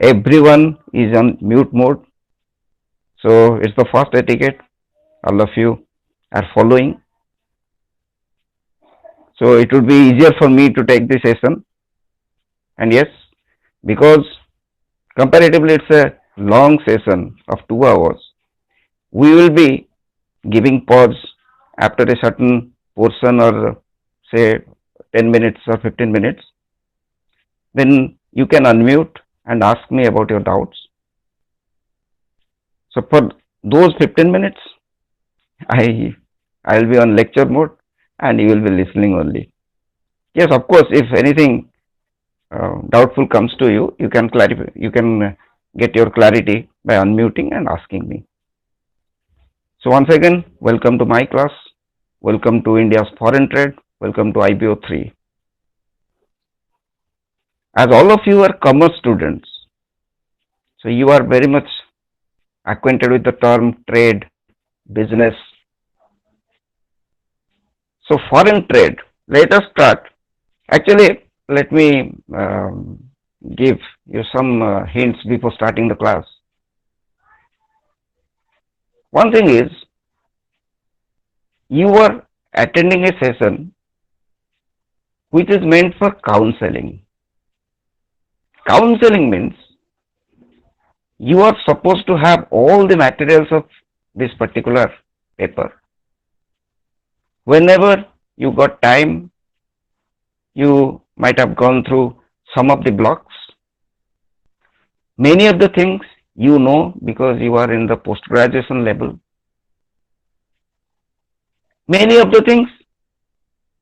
Everyone is on mute mode. So it's the first etiquette. All of you are following. So it would be easier for me to take the session. And yes, because comparatively it's a long session of 2 hours, we will be giving pause after a certain portion or say 10 minutes or 15 minutes. Then you can unmute and ask me about your doubts. So for those 15 minutes, I I'll be on lecture mode and you will be listening only. Yes, of course, if anything doubtful comes to you, you can clarify. You can get your clarity by unmuting and asking me. So once again, welcome to my class. Welcome to India's foreign trade. Welcome to IBO 3. As all of you are commerce students, so you are very much acquainted with the term trade, business. So foreign trade. Let us start. Actually, let me give you some hints before starting the class. One thing is, you are attending a session which is meant for counseling. Counseling means you are supposed to have all the materials of this particular paper. Whenever you got time, you might have gone through some of the blocks. Many of the things you know because you are in the post graduation level. Many of the things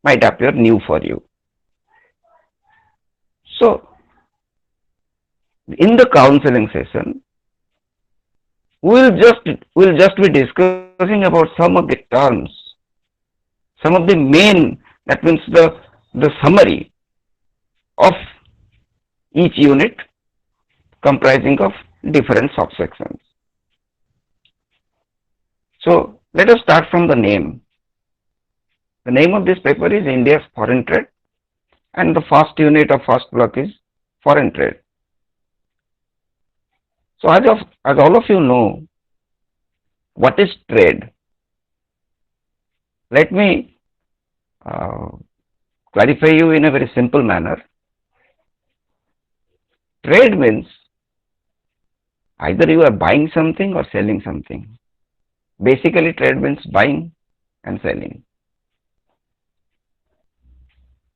might appear new for you. So, in the counseling session, we'll just be discussing about some of the terms, some of the main, that means the summary of each unit comprising of different subsections. So let us start from the name. The name of this paper is India's Foreign Trade, and the first unit of first block is Foreign Trade. So as all of you know, what is trade? Let me clarify you in a very simple manner. Trade means either you are buying something or selling something. Basically, trade means buying and selling.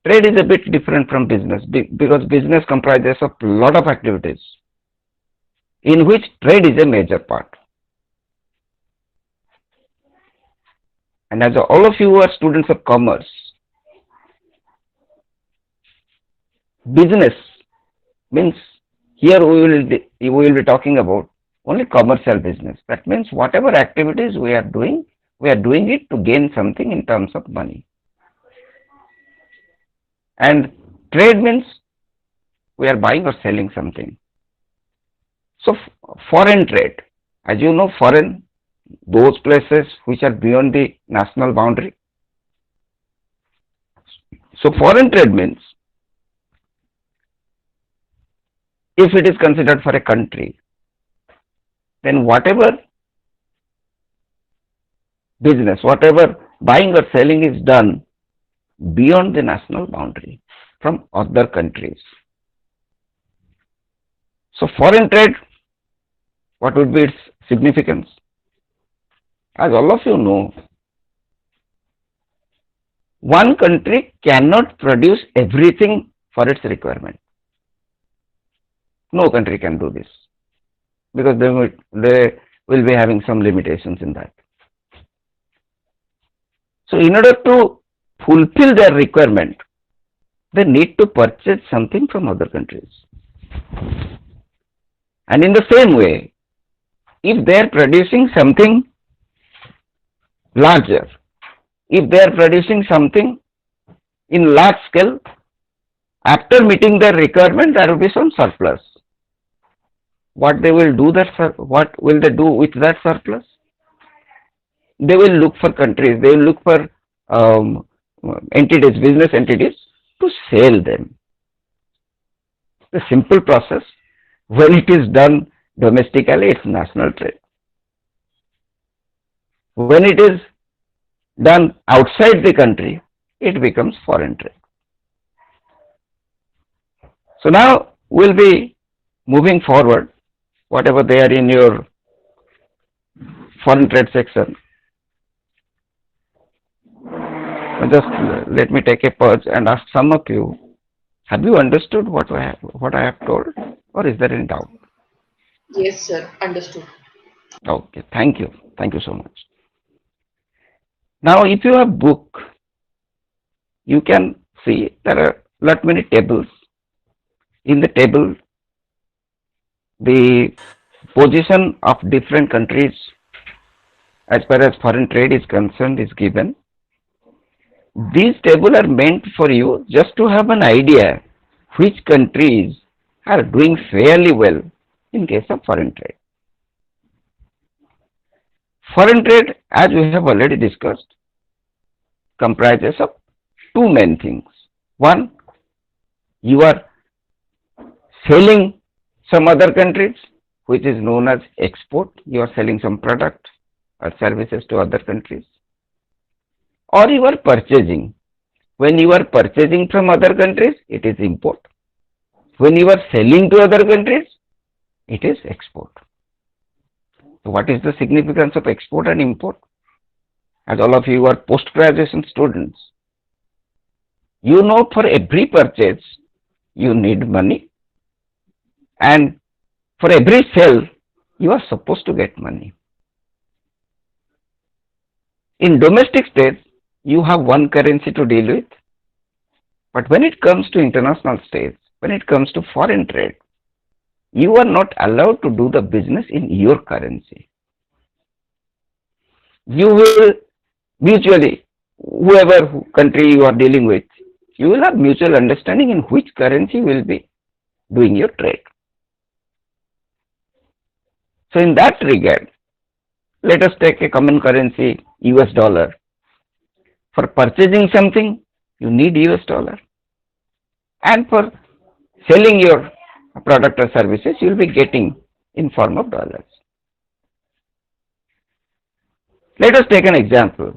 Trade is a bit different from business because business comprises of a lot of activities in which trade is a major part. And as all of you are students of commerce, business means here we will be talking about only commercial business. That means whatever activities we are doing it to gain something in terms of money. And trade means we are buying or selling something. So foreign trade, as you know, foreign, those places which are beyond the national boundary. So foreign trade means if it is considered for a country, then whatever business, whatever buying or selling is done beyond the national boundary from other countries. So foreign trade, what would be its significance? As all of you know, one country cannot produce everything for its requirement. No country can do this because they will be having some limitations in that. So in order to fulfill their requirement, they need to purchase something from other countries. And in the same way, if they are producing something larger, if they are producing something in large scale, after meeting their requirement, there will be some surplus. What will they do with that surplus? They will look for countries, they will look for entities, business entities to sell them. The simple process. When it is done domestically, it's national trade. When it is done outside the country, it becomes foreign trade. So now we'll be moving forward, whatever there in your foreign trade section. Just let me take a pause and ask some of you, have you understood what I have told, or is there any doubt? Yes, sir. Understood. Okay, thank you. Thank you so much. Now, if you have book, you can see there are lot many tables. In the table, the position of different countries as far as foreign trade is concerned is given. These tables are meant for you just to have an idea which countries are doing fairly well in case of foreign trade. Foreign trade, as we have already discussed, comprises of two main things. One, you are selling some other countries, which is known as export. You are selling some product or services to other countries. Or you are purchasing. When you are purchasing from other countries, it is import. When you are selling to other countries, it is export. So what is the significance of export and import? As all of you are post-graduation students, you know for every purchase, you need money, and for every sell, you are supposed to get money. In domestic states, you have one currency to deal with, but when it comes to international states, when it comes to foreign trade, you are not allowed to do the business in your currency. You will mutually, whoever country you are dealing with, you will have mutual understanding in which currency will be doing your trade. So in that regard, let us take a common currency, US dollar. For purchasing something, you need US dollar. And for selling your product or services, you will be getting in form of dollars. Let us take an example.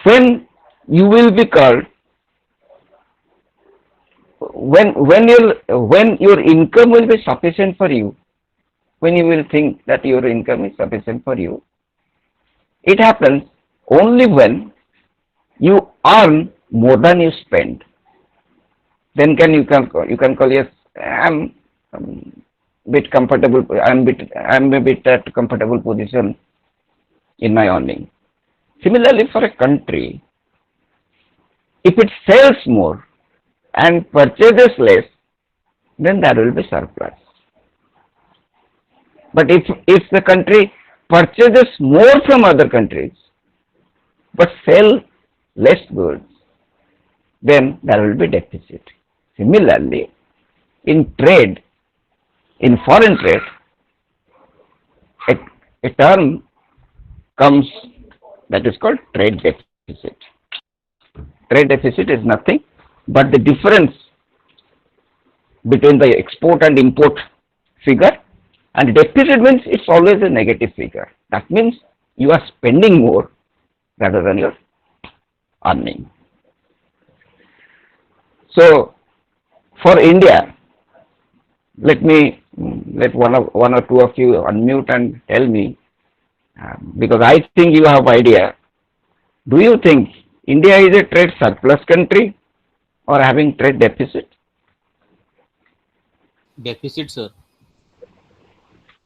When you will be called, when your income will be sufficient for you, when you will think that your income is sufficient for you, it happens only when you earn more than you spend. Then you can call, yes, I'm bit comfortable. I'm a bit at comfortable position in my earning. Similarly, for a country, if it sells more and purchases less, then there will be surplus. But if the country purchases more from other countries but sell less goods, then there will be deficit. Similarly, in trade, in foreign trade, a term comes that is called trade deficit. Trade deficit is nothing but the difference between the export and import figure, and deficit means it's always a negative figure. That means you are spending more rather than your earning. So for India, let one or two of you unmute and tell me, because I think you have idea. Do you think India is a trade surplus country or having trade deficit? Deficit, sir.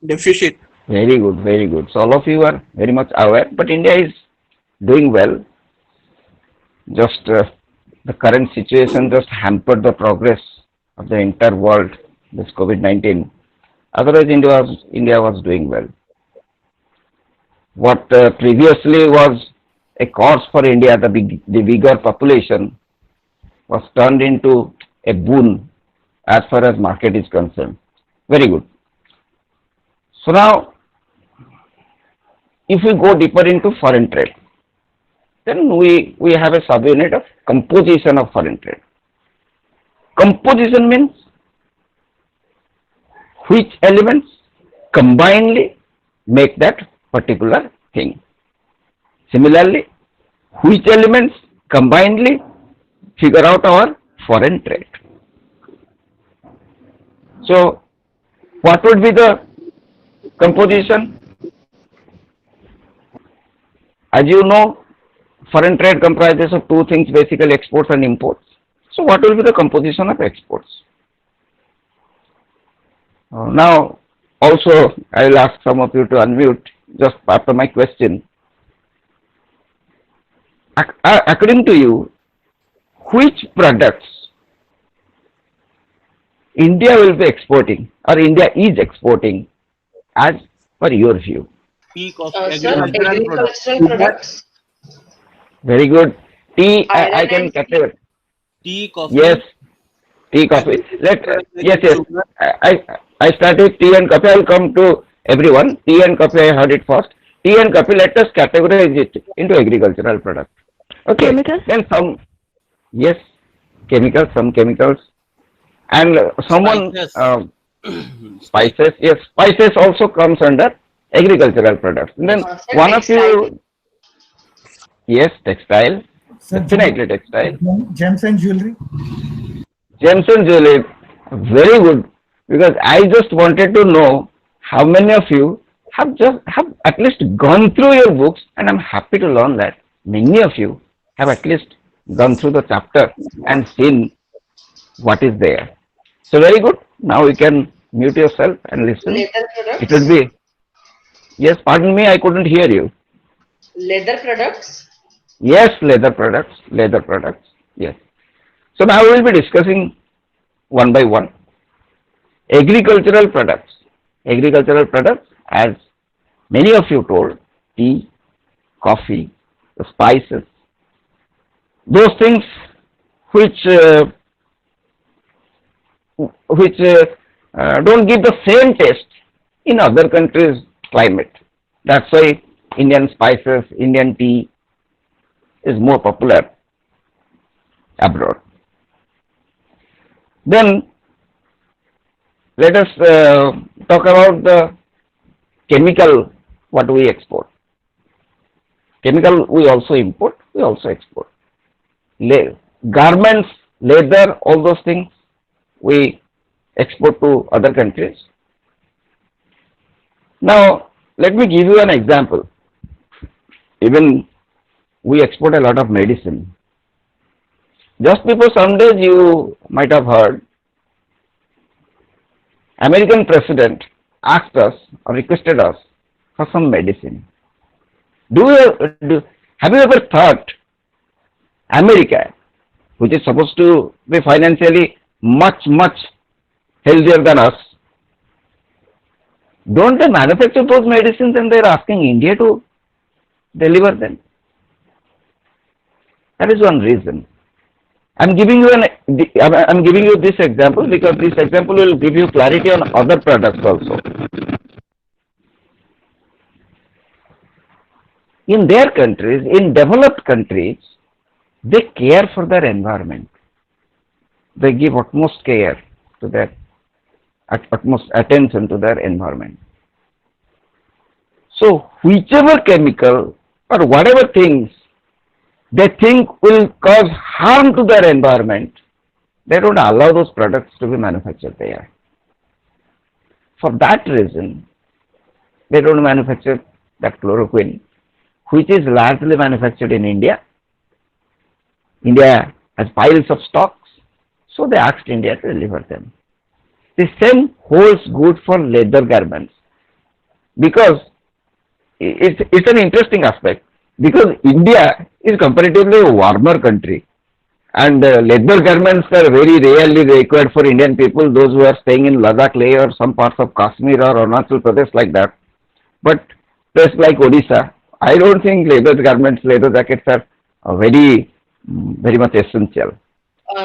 Deficit. Very good, very good. So all of you are very much aware, but India is doing well. Just the current situation just hampered the progress of the entire world, this COVID-19. Otherwise, India was doing well. What previously was a cause for India, the bigger population, was turned into a boon as far as market is concerned. Very good. So now, if we go deeper into foreign trade, then we have a subunit of composition of foreign trade. Composition means which elements combinedly make that particular thing. Similarly, which elements combinedly figure out our foreign trade. So, what would be the composition? As you know, foreign trade comprises of two things, basically exports and imports. So, what will be the composition of exports? Now, also, I will ask some of you to unmute just after my question. According to you, which products India will be exporting or India is exporting as per your view? Peak of Sir, agricultural products. agricultural products, Very good. Tea, I iron can and steel. categorize. Tea, Yes, coffee, tea, coffee. agricultural products like Yes, yes. sugar. I start with tea and coffee. I will come to everyone. Tea and coffee, I heard it first. Tea and coffee, let us categorize it into agricultural products. Okay. Chemicals? Then some, yes, chemicals, some chemicals. And someone, Spices. spices, yes, spices also comes under agricultural products. And then Sir, one of textile. you, yes, textile, Sir, definitely textile. gems and jewelry. Gems and jewelry, very good. Because I just wanted to know how many of you have at least gone through your books, and I'm happy to learn that many of you have at least gone through the chapter and seen what is there. So very good. Now you can mute yourself and listen. Leather It will products, be, yes, pardon me, I couldn't hear you. leather products, Yes, leather products, yes. So now we will be discussing one by one. Agricultural products. Agricultural products, as many of you told, tea, coffee, the spices, those things which don't give the same taste in other countries' climate. That's why Indian spices, Indian tea is more popular abroad. Then let us talk about the chemical what we export. Chemical we also import, we also export. Garments, leather, all those things we export to other countries. Now, let me give you an example. Even we export a lot of medicine. Just before some days you might have heard, American president asked us or requested us for some medicine. Have you ever thought America, which is supposed to be financially much healthier than us, don't they manufacture those medicines and they're asking India to deliver them? That is one reason. I'm giving you this example because this example will give you clarity on other products also. In their countries, in developed countries, they care for their environment. They give utmost care to their, utmost attention to their environment. So whichever chemical or whatever things they think will cause harm to their environment, they don't allow those products to be manufactured there. For that reason, they don't manufacture that chloroquine, which is largely manufactured in India. India has piles of stocks, so they asked India to deliver them. The same holds good for leather garments, because it's an interesting aspect, because India is comparatively a warmer country, and leather garments are very rarely required for Indian people, those who are staying in Ladakh, Leh or some parts of Kashmir or Arunachal Pradesh like that. But places like Odisha, I don't think leather garments, leather jackets are very much essential.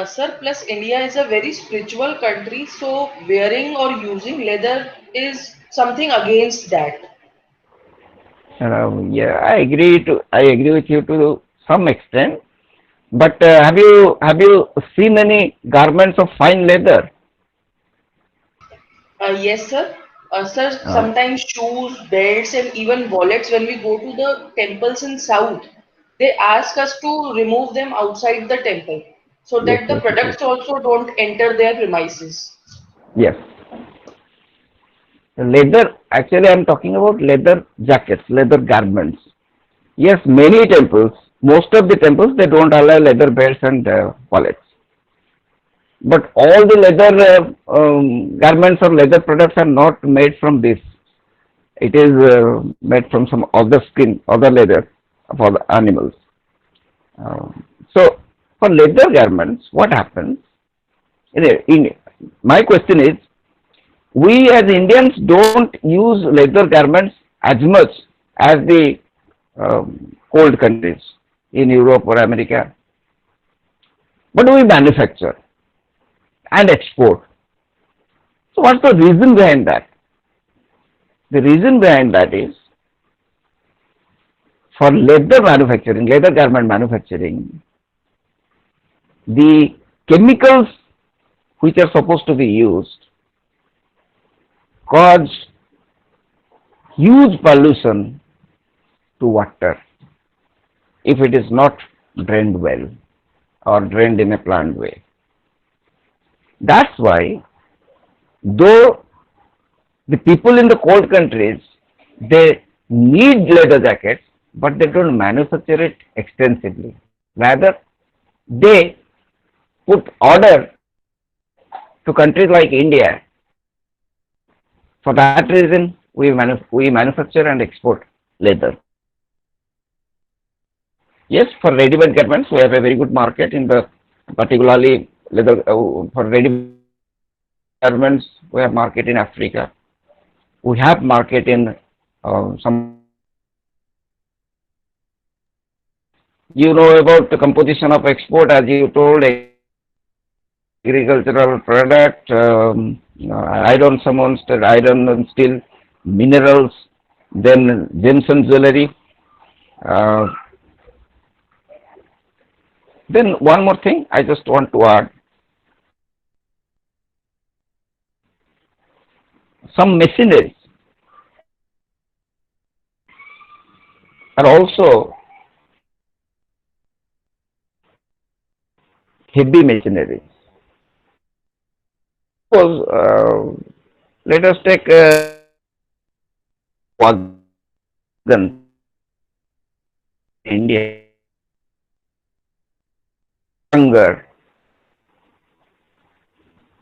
Sir, plus India is a very spiritual country, so wearing or using leather is something against that. Yeah, I agree with you to some extent. But have you seen any garments of fine leather? Yes, sir. Sir, Uh, sometimes shoes, belts, and even wallets, when we go to the temples in South, they ask us to remove them outside the temple so yes, that the yes, yes, products also don't enter their premises. yes. Leather, actually I'm talking about leather jackets, leather garments. Yes, many temples, most of the temples, they don't allow leather belts and wallets. But all the leather garments or leather products are not made from this. It is made from some other skin, other leather for the animals. So for leather garments, what happens? My question is, we as Indians don't use leather garments as much as the cold countries in Europe or America, but we manufacture and export. So what's the reason behind that? The reason behind that is, for leather manufacturing, leather garment manufacturing, the chemicals which are supposed to be used cause huge pollution to water if it is not drained well or drained in a planned way. That's why, though the people in the cold countries, they need leather jackets, but they don't manufacture it extensively. Rather, they put order to countries like India. For that reason, we manufacture and export leather. Yes, for ready-made garments, we have a very good market in the, particularly leather, for ready garments, we have market in Africa. We have market in some. You know about the composition of export, as you told, agricultural product, iron, someone said iron and steel, minerals, then gems and jewelry. Uh, then one more thing I just want to add, some machineries are also heavy machineries. Suppose, let us take wagon India, longer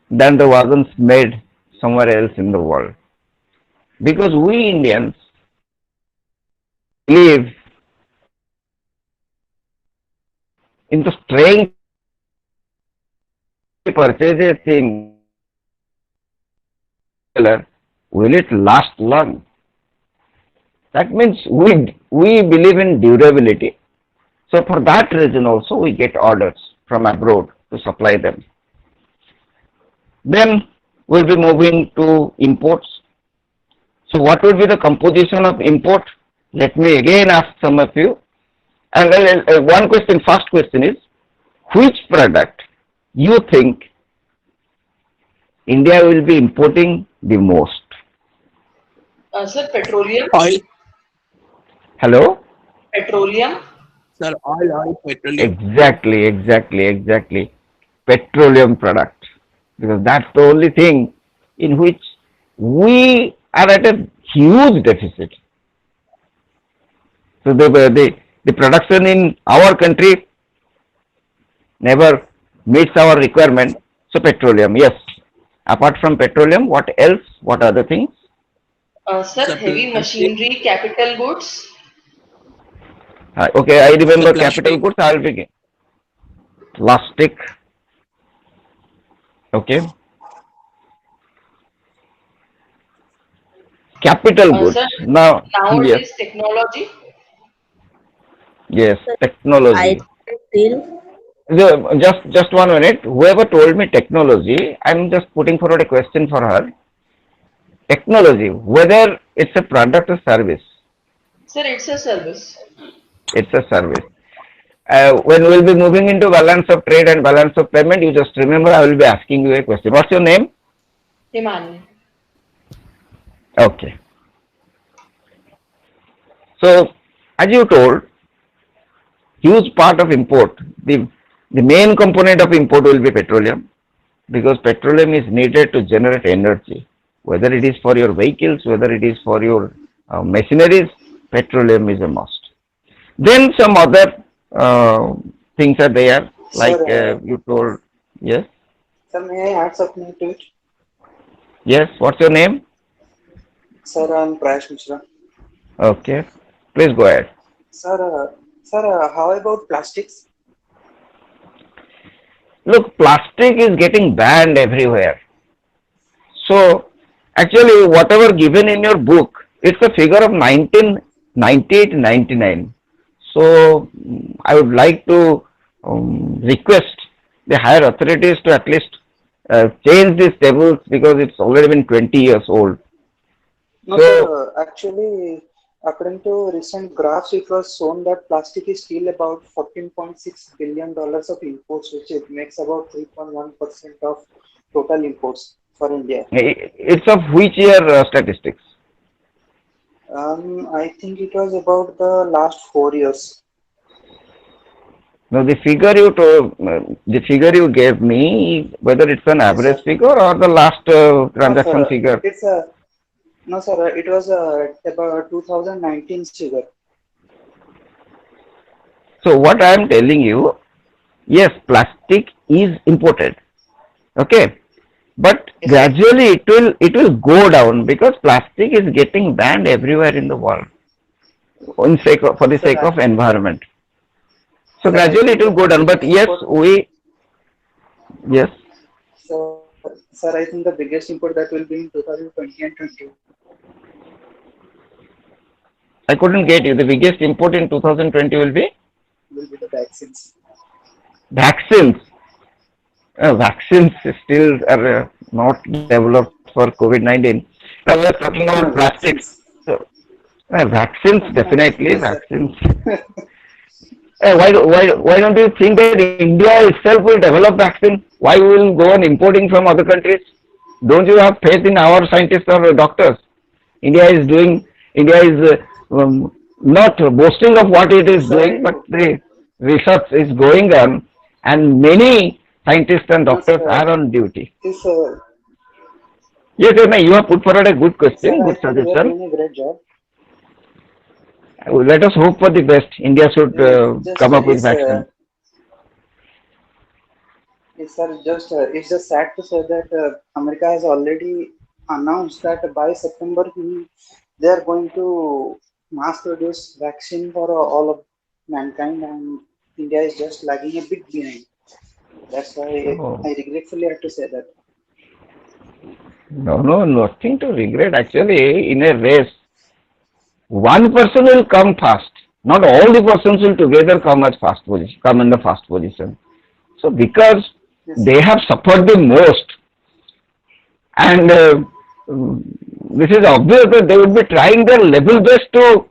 than the wagons made somewhere else in the world. Because we Indians believe in the strength we purchase a thing, will it last long? That means we believe in durability. So for that reason also we get orders from abroad to supply them. Then we'll be moving to imports. So what would be the composition of import? Let me again ask some of you. And one question, first question is, which product you think India will be importing the most? Sir, petroleum, Oil, Hello? petroleum. sir, oil, petroleum. Exactly, exactly, exactly. Petroleum product. Because that's the only thing in which we are at a huge deficit. So the production in our country never meets our requirement. So petroleum, yes. Apart from petroleum, what else? What other things? Sir, Sir, heavy plastic, machinery, capital goods. Okay, I sir, remember capital plastic, goods. I'll begin. Plastic. Okay. Capital goods. Sir, Now, yes, nowadays technology. yes. I Technology. still Just 1 minute. Whoever told me technology, I'm just putting forward a question for her. Technology, whether it's a product or service, Sir, it's a service. it's a service. When we'll be moving into balance of trade and balance of payment, you just remember I will be asking you a question. What's your name? Himani. Okay. So, as you told, huge part of import, the main component of import will be petroleum, because petroleum is needed to generate energy, whether it is for your vehicles, whether it is for your machineries, petroleum is a must. Then some other uh, things are there, like Sir, you told. Yes, sir, may I add something to it? yes. What's your name? Sir, I'm Prash Mishra. Okay, please go ahead. Sir, how about plastics? Look, plastic is getting banned everywhere. So, actually, whatever given in your book, it's a figure of 1998-99. So, I would like to request the higher authorities to at least change these tables, because it's already been 20 years old. No, So, sir, actually, according to recent graphs, it was shown that plastic is still about $14.6 billion of imports, which it makes about 3.1% of total imports for India. it's of which year statistics? I think it was about the last 4 years. Now, the figure you gave me, whether it's an Yes, average sir. figure or the last No, transaction sir, figure. it's a no, sir. It was about 2019 figure. So, what I am telling you, yes, plastic is imported. Okay, but Yes, sir. gradually it will go down, because plastic is getting banned everywhere in the world for the Sir, sake of environment. So sir, I gradually it think will the go down. But biggest yes, import, yes, sir, I think the biggest import that will be in 2020 and 20 I couldn't get you. The biggest import in 2020 will be will be the vaccines. vaccines. Vaccines still are not developed for COVID-19. Now we are talking about plastics. Vaccines. So vaccines, definitely Yes, sir. vaccines. Why don't you think that India itself will develop vaccine? Why we will go on importing from other countries? Don't you have faith in our scientists or doctors? India is doing. India is not boasting of what it is Sir, I doing, but do. the research is going on, and many scientists and No, doctors sir. are on duty. This, Yes, yes, no, you have put forward a good sir, question, I good think we are suggestion. doing a great job. Let us hope for the best. India should Just come up with is vaccine. Yes, sir. It's just sad to say that America has already announced that by September they are going to mass produce vaccine for all of mankind, and India is just lagging a bit behind. That's why Oh, I regretfully have to say that. no, no, nothing to regret. Actually, in a race, one person will come fast. Not all the persons will together come as fast position, come in the fast position. So because Yes, sir. they have suffered the most, and this is obvious that they would be trying their level best to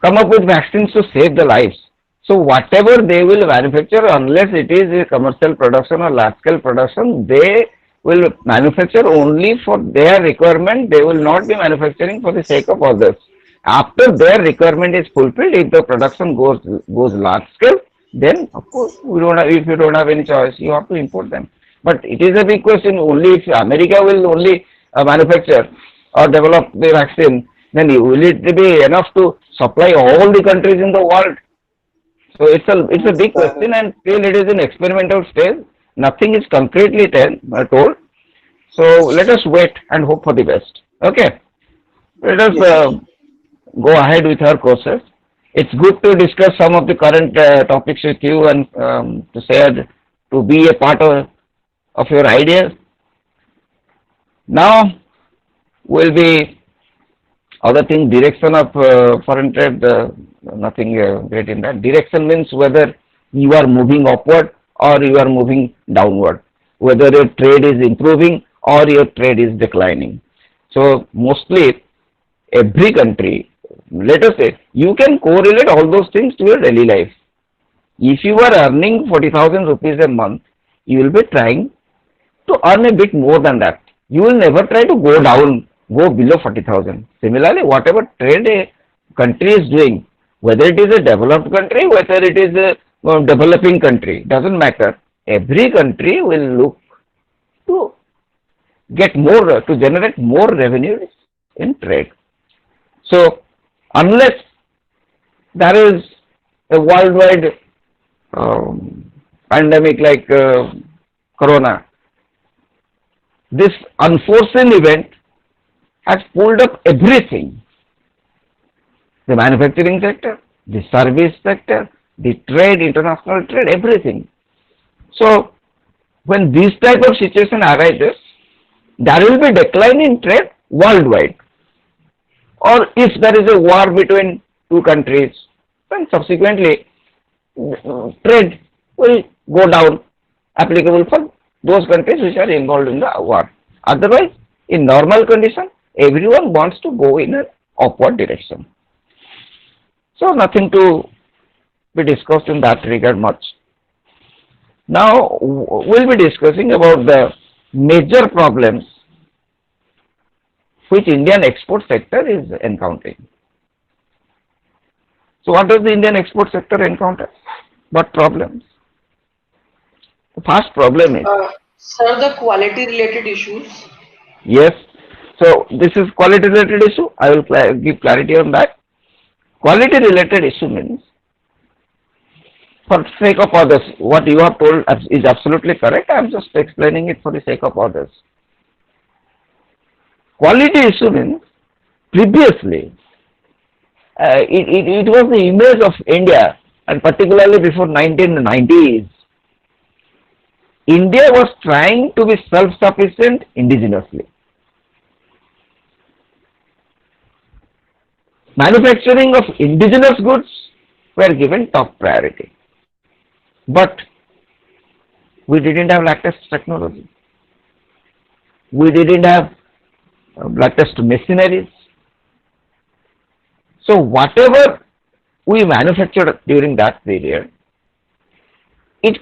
come up with vaccines to save the lives. So whatever they will manufacture, unless it is a commercial production or large scale production, they will manufacture only for their requirement. They will not be manufacturing for the sake of others. After their requirement is fulfilled, if the production goes large scale, then of course we don't have, if you don't have any choice, you have to import them. But it is a big question. Only if America will only manufacture or develop the vaccine, then will it be enough to supply all the countries in the world? So it's a big Sir, question, and still it is in experimental stage. Nothing is concretely told. So let us wait and hope for the best. Okay, let us yes, sir. go ahead with our courses. It's good to discuss some of the current topics with you, and to share, to be a part of your ideas. Now will be other thing, direction of foreign trade, nothing great in that. Direction means whether you are moving upward or you are moving downward, whether your trade is improving or your trade is declining. So mostly every country, let us say, you can correlate all those things to your daily life. If you are earning 40,000 rupees a month, you will be trying to earn a bit more than that. You will never try to go down go below 40,000. Similarly, whatever trade a country is doing, whether it is a developed country, whether it is a developing country, doesn't matter. Every country will look to get more, to generate more revenues in trade. So, unless there is a worldwide pandemic like corona, this unforeseen event has pulled up everything: the manufacturing sector, the service sector, the trade, international trade, everything. So, when this type of situation arises, there will be decline in trade worldwide. Or if there is a war between two countries, then subsequently trade will go down, applicable for those countries which are involved in the war. Otherwise, in normal condition, everyone wants to go in an upward direction. So nothing to be discussed in that regard much. Now we'll be discussing about the major problems which Indian export sector is encountering. So what does the Indian export sector encounter? What problems? The first problem is, Sir, the quality related issues. yes, so this is quality related issue. I will give clarity on that. Quality related issue means, for sake of others, what you have told is absolutely correct. I am just explaining it for the sake of others. Quality issue means, previously, it was the image of India, and particularly before 1990s, India was trying to be self-sufficient indigenously. Manufacturing of indigenous goods were given top priority. But we didn't have latest technology. We didn't have latest machineries. So whatever we manufactured during that period, it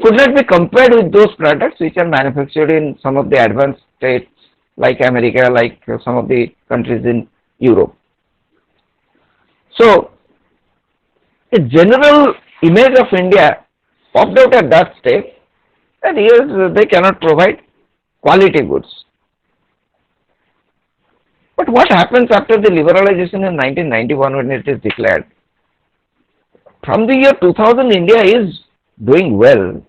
could not be compared with those products which are manufactured in some of the advanced states like America, like some of the countries in Europe. So a general image of India popped out at that stage that yes, they cannot provide quality goods. But what happens after the liberalization in 1991 when it is declared? From the year 2000, India is doing well.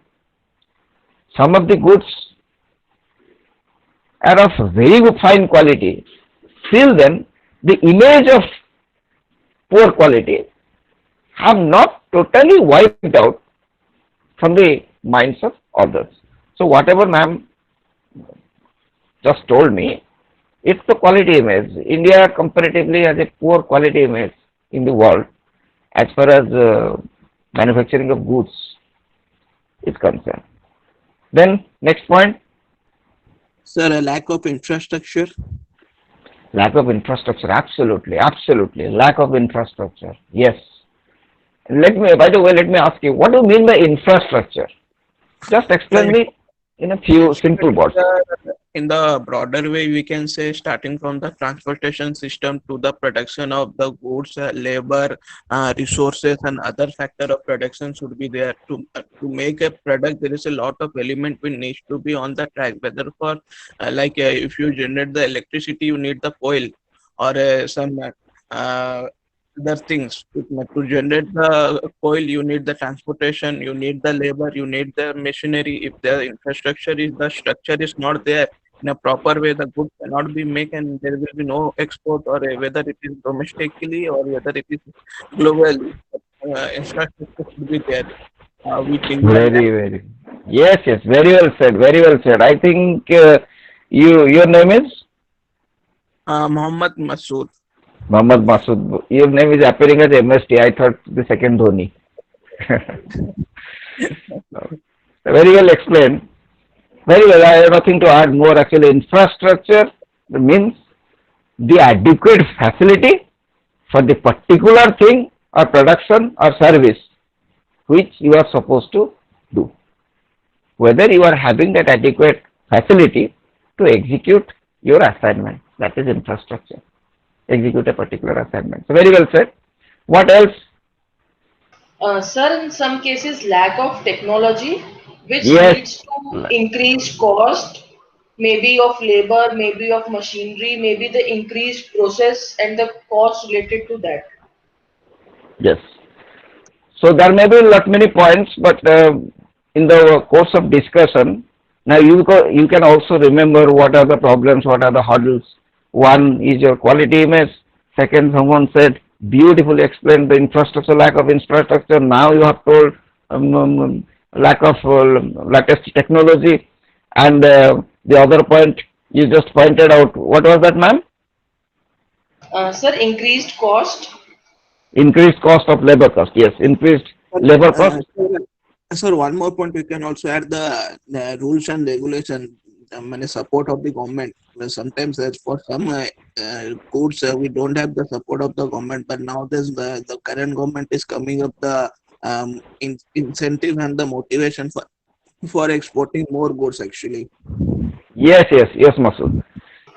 Some of the goods are of very fine quality. Still then, the image of poor quality have not totally wiped out from the minds of others. So whatever ma'am just told me, it's the quality image. India comparatively has a poor quality image in the world as far as manufacturing of goods is concerned. Then next point. Sir, a lack of infrastructure. Lack of infrastructure, absolutely, absolutely. Lack of infrastructure, yes. By the way, let me ask you, what do you mean by infrastructure? Just explain me in a few simple words. In the broader way, we can say starting from the transportation system to the production of the goods, labor, resources, and other factor of production should be there. To make a product, there is a lot of element which needs to be on the track. Whether for if you generate the electricity, you need the coil or some other things. To generate the coil, you need the transportation, you need the labor, you need the machinery. If the infrastructure is, the structure is not there in a proper way, the goods cannot be made and there will be no export, or whether it is domestically or whether it is globally. Infrastructure should be there. Which India Very. Yes, very well said, very well said. I think your name is? Mohammed Masood. Mohammed Masood. Your name is appearing as MST. I thought the second Dhoni. Very well explained. Very well. I have nothing to add more. Actually, infrastructure means the adequate facility for the particular thing or production or service which you are supposed to do. Whether you are having that adequate facility to execute your assignment. That is infrastructure. Execute a particular assignment. So very well said. What else? Sir, in some cases, lack of technology, which Yes. leads to increased cost, maybe of labor, maybe of machinery, maybe the increased process and the cost related to that. Yes. So there may be lot many points, but in the course of discussion, now you can also remember what are the problems, what are the hurdles. One is your quality image. Second, someone said beautifully explained the infrastructure, lack of infrastructure. Now you have told lack of latest technology, and the other point you just pointed out. What was that, ma'am? Sir, increased cost. Increased cost of labor cost. Yes, increased labor cost. Sir, one more point, we can also add the rules and regulation, and support of the government. Sometimes for some goods, we don't have the support of the government, but now the current government is coming up the incentive and the motivation for exporting more goods actually. Yes, yes, yes, Masood. And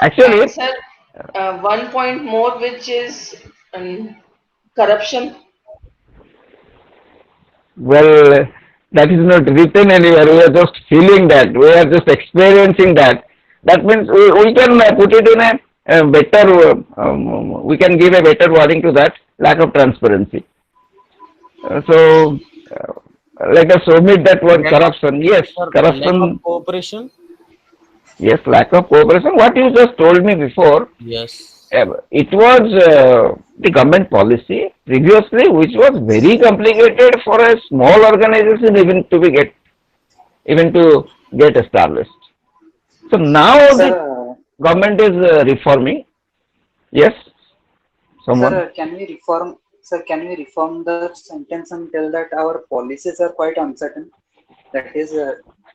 Actually, sir, one point more, which is corruption. well, that is not written anywhere. We are just feeling that. We are just experiencing that. That means we can put it in a better, we can give a better wording to that, lack of transparency. So, let us omit that word Lack of, corruption. Yes, sir, lack corruption. of cooperation. Yes, lack of cooperation. What you just told me before, Yes. it was the government policy previously, which was very complicated for a small organization even to get established. So now the Sir, government is reforming. Yes, someone. can we reform? Sir, can we reform the sentence and tell that our policies are quite uncertain? That is,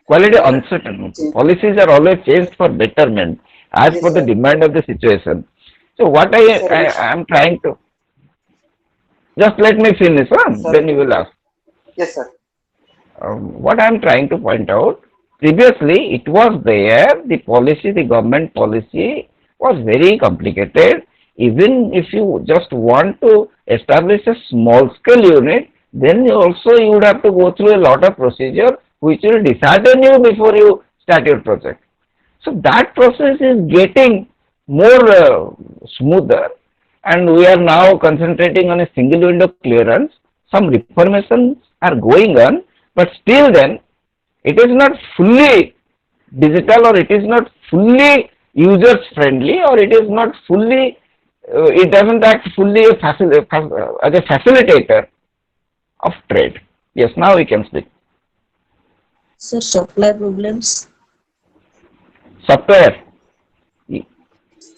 Quality they are uncertain. changed. Policies are always changed for betterment as per Yes, the sir. demand of the situation. So what Yes, sir. I am trying to just let me finish, huh? Sir, Then you will ask. yes, sir. What I am trying to point out, previously it was there, the policy, the government policy was very complicated. Even if you just want to establish a small scale unit, then you would have to go through a lot of procedure which will dishearten you before you start your project. So that process is getting more smoother, and we are now concentrating on a single window clearance. Some reformations are going on, but still then it is not fully digital, or it is not fully user friendly, or it is not fully, it doesn't act fully as a facilitator of trade. Yes, now we can speak. Sir, supply problems. Software.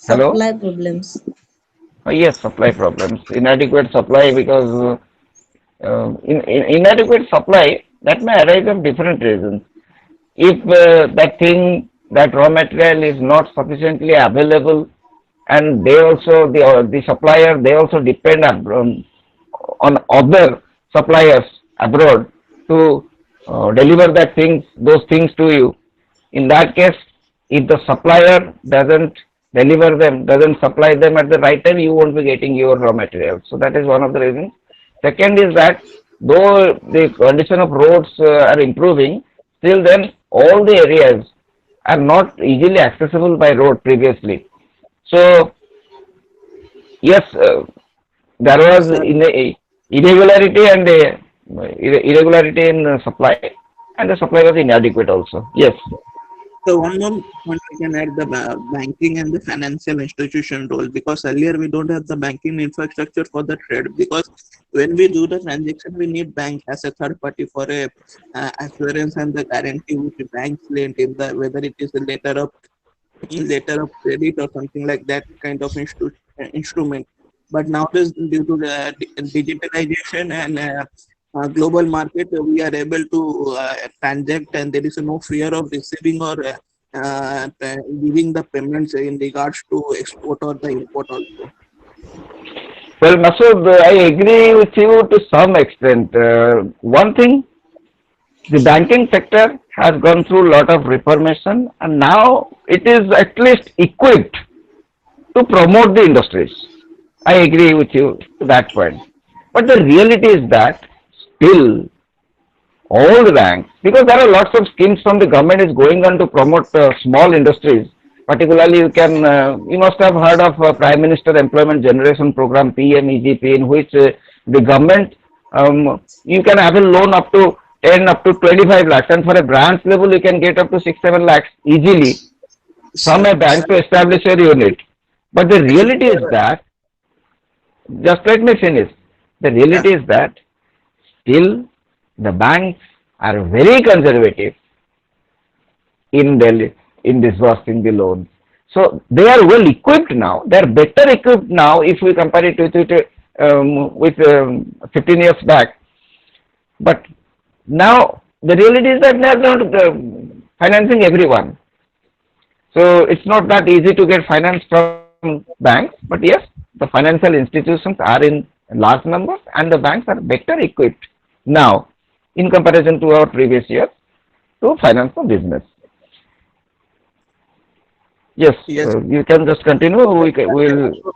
Hello? Supply problems. Yes, supply problems. Inadequate supply, because inadequate supply that may arise of different reasons. If that raw material is not sufficiently available, and they also, the supplier, they also depend on other suppliers abroad to deliver those things to you. In that case, if the supplier doesn't supply them at the right time, you won't be getting your raw material. So that is one of the reasons. Second is that though the condition of roads are improving, still then all the areas are not easily accessible by road previously. So yes, there was Sir, irregularity and irregularity in supply, and the supply was inadequate also. Yes. so one more point we can add the banking and the financial institution role, because earlier we don't have the banking infrastructure for the trade, because when we do the transaction we need bank as a third party for a assurance and the guarantee which the banks lend in the, whether it is a letter of credit or something like that kind of instrument. But nowadays, due to the digitalization and global market, we are able to transact, and there is no fear of receiving or giving the payments in regards to export or the import also. Well, Masood, I agree with you to some extent. One thing, the banking sector has gone through a lot of reformation, and now it is at least equipped to promote the industries. I agree with you to that point. But the reality is that still all the banks, because there are lots of schemes from the government is going on to promote small industries. Particularly, you must have heard of Prime Minister Employment Generation Program (PMEGP), in which the government you can have a loan up to 10 up to 25 lakhs, and for a branch level you can get up to 6 7 lakhs easily from Sir, a bank to establish a unit. But the reality is that, just let me finish. The yeah, reality is that still the banks are very conservative in in disbursing the loans. So they are well equipped now. They are better equipped now if we compare it with 15 years back. But now the reality is that they are not financing everyone. So it's not that easy to get finance from banks. But yes, the financial institutions are in large numbers, and the banks are better equipped now in comparison to our previous years to finance the business. Yes, yes. you can just continue. I can We'll. also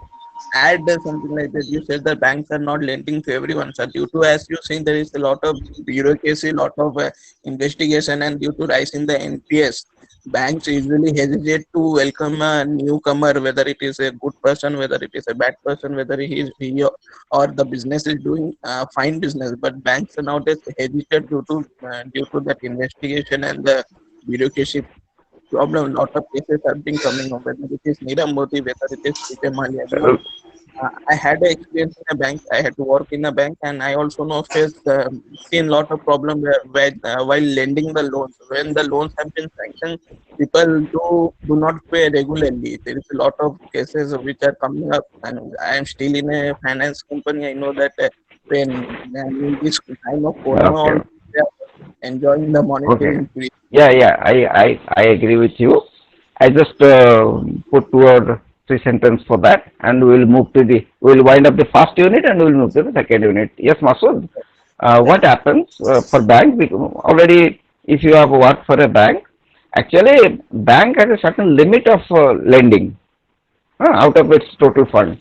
add something like that. You said the banks are not lending to everyone, sir. Due to, as you saying, there is a lot of bureaucracy, lot of investigation, and due to rise in the NPS, banks usually hesitate to welcome a newcomer, whether it is a good person, whether it is a bad person, whether or the business is doing fine business. But banks nowadays hesitate due to that investigation and the bureaucracy problem. Lot of cases have been coming up, whether it is Nirav Modi, whether it is Vijay Mallya. Uh, I had an experience in a bank. I had to work in a bank, and I also know faced seen lot of problem where while lending the loans, when the loans have been sanctioned, people do not pay regularly. There is a lot of cases which are coming up, and I am still in a finance company. I know that when in this time of Corona, okay. all they are enjoying the monetary Okay. increase. Yeah, yeah. I agree with you. I just put two or three sentences for that, and we'll wind up the first unit and we'll move to the second unit. Yes, Masood. Yeah. What happens for bank? Already, if you have worked for a bank, actually, bank has a certain limit of lending out of its total fund.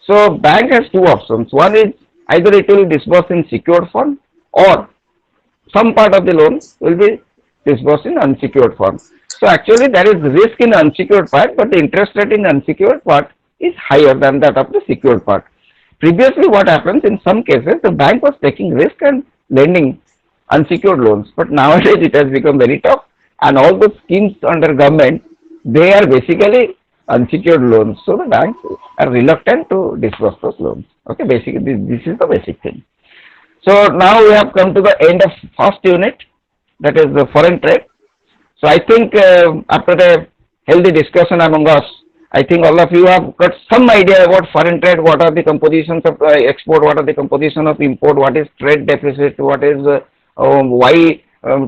So bank has two options. One is either it will disburse in secured fund, or some part of the loan will be disbursed in unsecured form. So actually there is risk in unsecured part, but the interest rate in unsecured part is higher than that of the secured part. Previously what happens, in some cases the bank was taking risk and lending unsecured loans, but nowadays it has become very tough, and all the schemes under government, they are basically unsecured loans. So the banks are reluctant to disburse those loans. Okay, basically this is the basic thing. So now we have come to the end of first unit, that is the foreign trade. So I think after a healthy discussion among us, I think all of you have got some idea about foreign trade, what are the compositions of export, what are the composition of import, what is trade deficit, what is why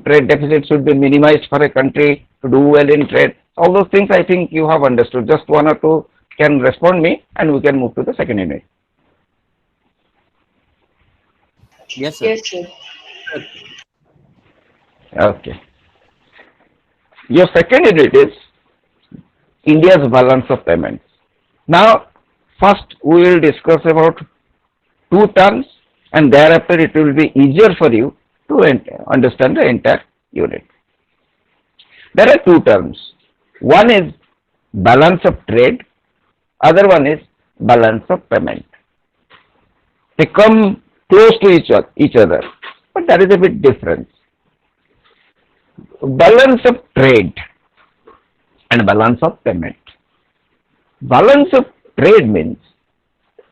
trade deficit should be minimized for a country to do well in trade. All those things I think you have understood. Just one or two can respond me, and we can move to the second unit. Yes, sir. Yes, sir. Okay. Your second unit is India's balance of payments. Now, first we will discuss about two terms, and thereafter it will be easier for you to understand the entire unit. There are two terms. One is balance of trade, other one is balance of payment. They come close to each other, but there is a bit difference. Balance of trade and balance of payment. Balance of trade means,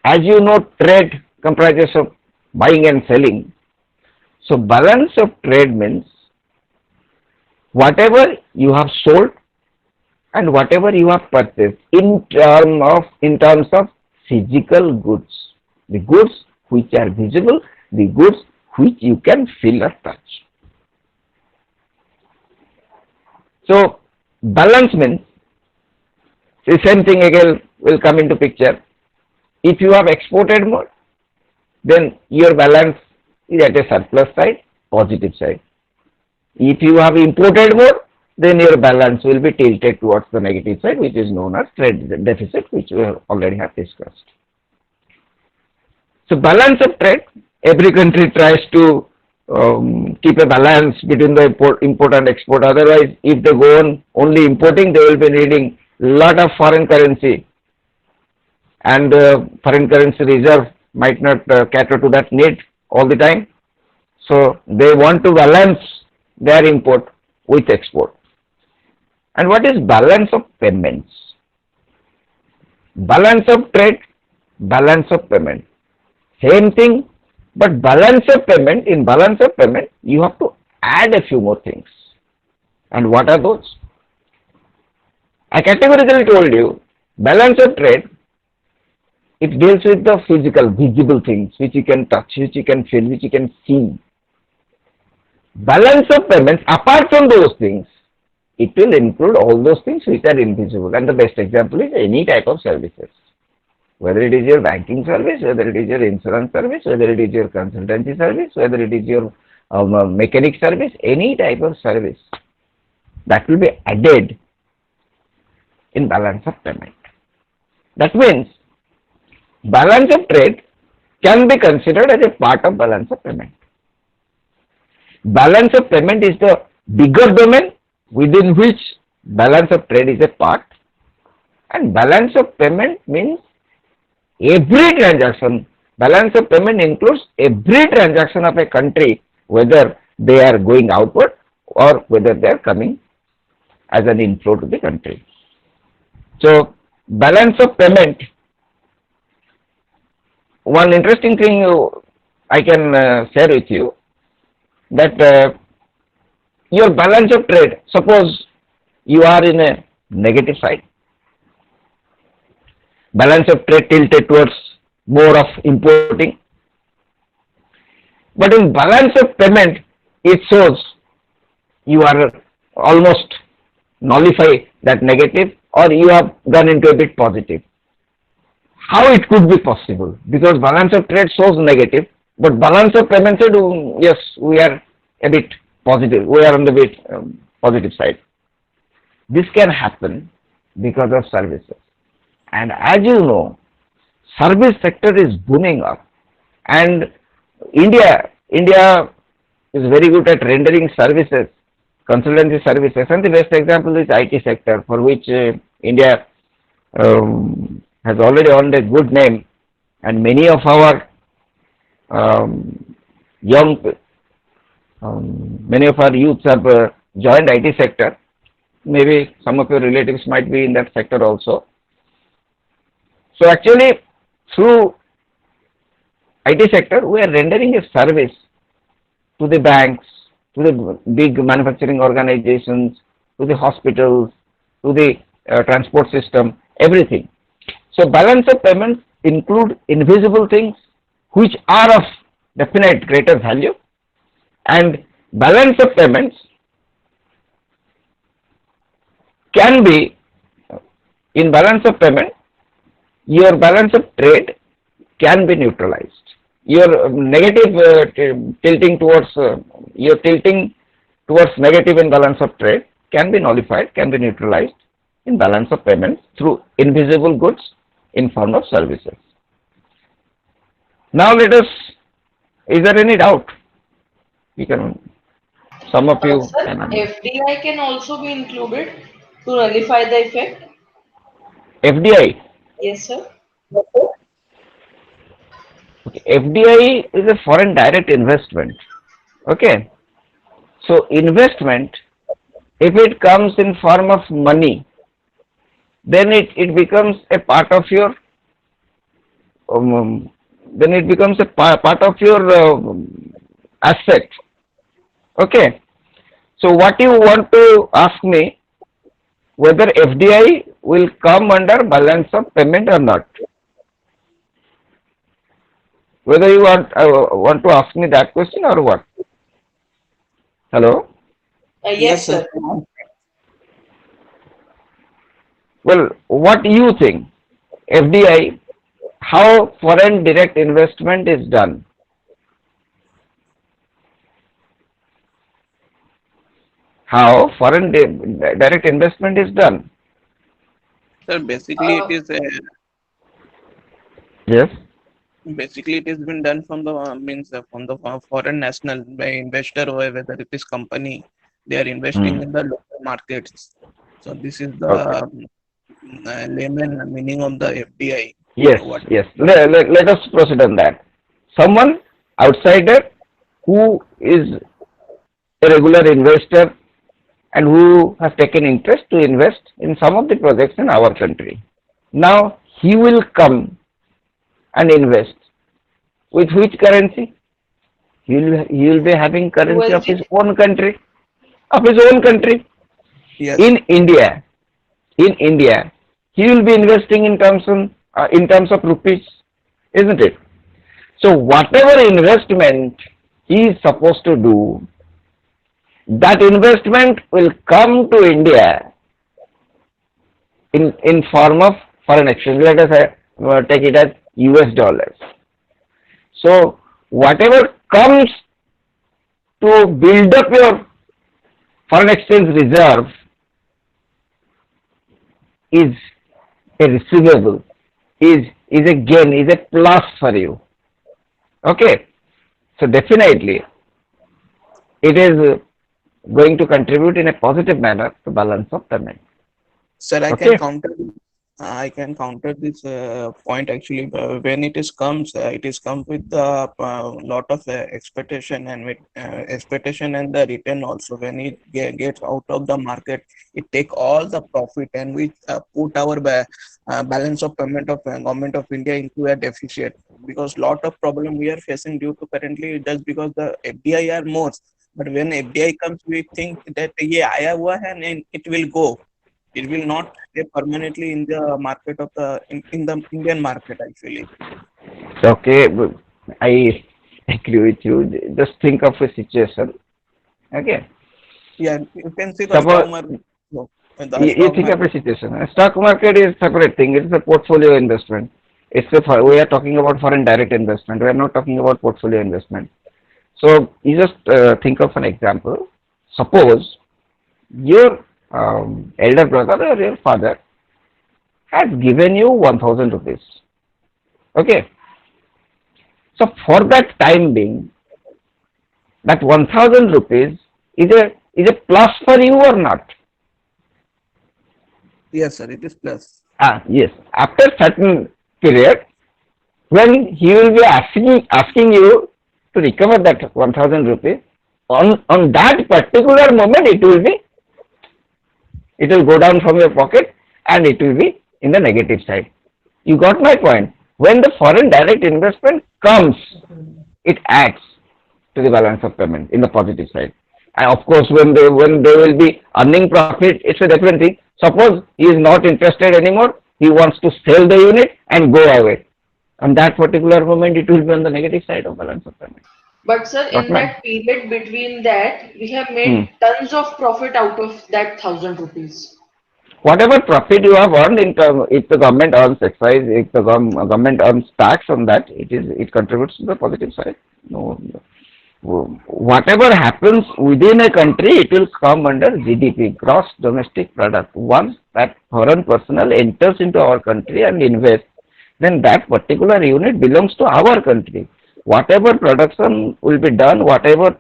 as you know, trade comprises of buying and selling. So balance of trade means whatever you have sold and whatever you have purchased in terms of physical goods, the goods which are visible, the goods which you can feel or touch. So balance means the same thing again will come into picture. If you have exported more, then your balance is at a surplus side, positive side. If you have imported more, then your balance will be tilted towards the negative side, which is known as trade deficit, which we already have discussed. So balance of trade, every country tries to keep a balance between the import and export. Otherwise, if they go on only importing, they will be needing a lot of foreign currency, and foreign currency reserve might not cater to that need all the time. So they want to balance their import with export. And what is balance of payments? Balance of trade, balance of payment. Same thing, but balance of payment, in balance of payment, you have to add a few more things. And what are those? I categorically told you, balance of trade, it deals with the physical, visible things, which you can touch, which you can feel, which you can see. Balance of payments, apart from those things, it will include all those things which are invisible. And the best example is any type of services. Whether it is your banking service, whether it is your insurance service, whether it is your consultancy service, whether it is your mechanic service, any type of service that will be added in balance of payment. That means balance of trade can be considered as a part of balance of payment. Balance of payment is the bigger domain within which balance of trade is a part, and balance of payment means every transaction. Balance of payment includes every transaction of a country, whether they are going outward or whether they are coming as an inflow to the country. So balance of payment, one interesting thing I can share with you, that your balance of trade, suppose you are in a negative side, balance of trade tilted towards more of importing, but in balance of payment it shows you are almost nullify that negative, or you have gone into a bit positive. How it could be possible? Because balance of trade shows negative, but balance of payment said, yes, we are a bit positive, we are on the bit positive side. This can happen because of services. And as you know, service sector is booming up, and India is very good at rendering services, consultancy services, and the best example is IT sector, for which India has already earned a good name, and many of our many of our youths have joined IT sector. Maybe some of your relatives might be in that sector also. So actually, through IT sector, we are rendering a service to the banks, to the big manufacturing organizations, to the hospitals, to the transport system, everything. So balance of payments include invisible things which are of definite greater value, and balance of payments can be, in balance of payment, your balance of trade can be neutralized. Your negative tilting towards negative in balance of trade can be nullified, can be neutralized in balance of payments through invisible goods in form of services. Now let us, is there any doubt? You can, some of you Sir, can. FDI can also be included to nullify the effect. FDI. Yes, sir. Okay. FDI is a foreign direct investment. Okay. So investment, if it comes in form of money, then it becomes a part of your part of your asset. Okay. So what you want to ask me, whether FDI will come under balance of payment or not? Whether you want to ask me that question or what? Hello? Yes, sir. Well, what do you think? FDI, how foreign direct investment is done? how foreign direct investment is done. Sir, basically it Uh, is Yes. basically it has been done from the means from the foreign national by investor or whether it is company, they are investing Hmm. in the local markets. So this is the Okay. layman meaning of the FDI. Yes, What? yes. Let us proceed on that. Someone outsider who is a regular investor and who has taken interest to invest in some of the projects in our country. Now he will come and invest with which currency? He will be having currency of his USD. own country, of his own country. Yes. In India, in India, he will be investing in terms of rupees, isn't it? So whatever investment he is supposed to do, that investment will come to India in form of foreign exchange. Let us take it as US dollars. So whatever comes to build up your foreign exchange reserve is a receivable, is a gain, is a plus for you. Okay, so definitely it is going to contribute in a positive manner to balance of payment. Sir, Okay. I can counter this point actually. When it is comes with a lot of expectation and with expectation and the return also. When it gets out of the market, it take all the profit and we put our balance of payment of government of India into a deficit because lot of problem we are facing due to currently just because the FDI are more. But when FDI comes, we think that yeah, आया हुआ है and it will go. It will not stay permanently in the market of in the Indian market actually. Okay, I agree with you. Just think of a situation. Okay, Yeah, you can see the stock suppose market. So, the you stock think of market. a situation. A stock market is separate thing. It's a portfolio investment. We are talking about foreign direct investment. We are not talking about portfolio investment. So you just think of an example. Suppose your elder brother or your father has given you 1,000 rupees. Okay. So for that time being, that 1,000 rupees is a plus for you or not? Yes, sir. It is plus. Yes. After certain period, when he will be asking you to recover that 1,000 rupees, on that particular moment it will go down from your pocket and it will be in the negative side. You got my point. When the foreign direct investment comes, it adds to the balance of payment in the positive side. And of course, when they will be earning profit, it's a different thing. Suppose he is not interested anymore, he wants to sell the unit and go away. On that particular moment, it will be on the negative side of balance of payment. But sir, Got in my? that period between that, we have Hmm. made tons of profit out of that 1,000 rupees. Whatever profit you have earned in term, if the government earns excise, if the government earns tax on that, it contributes to the positive side. No, whatever happens within a country, it will come under GDP, gross domestic product. Once that foreign personnel enters into our country and invests, then that particular unit belongs to our country. Whatever production will be done, whatever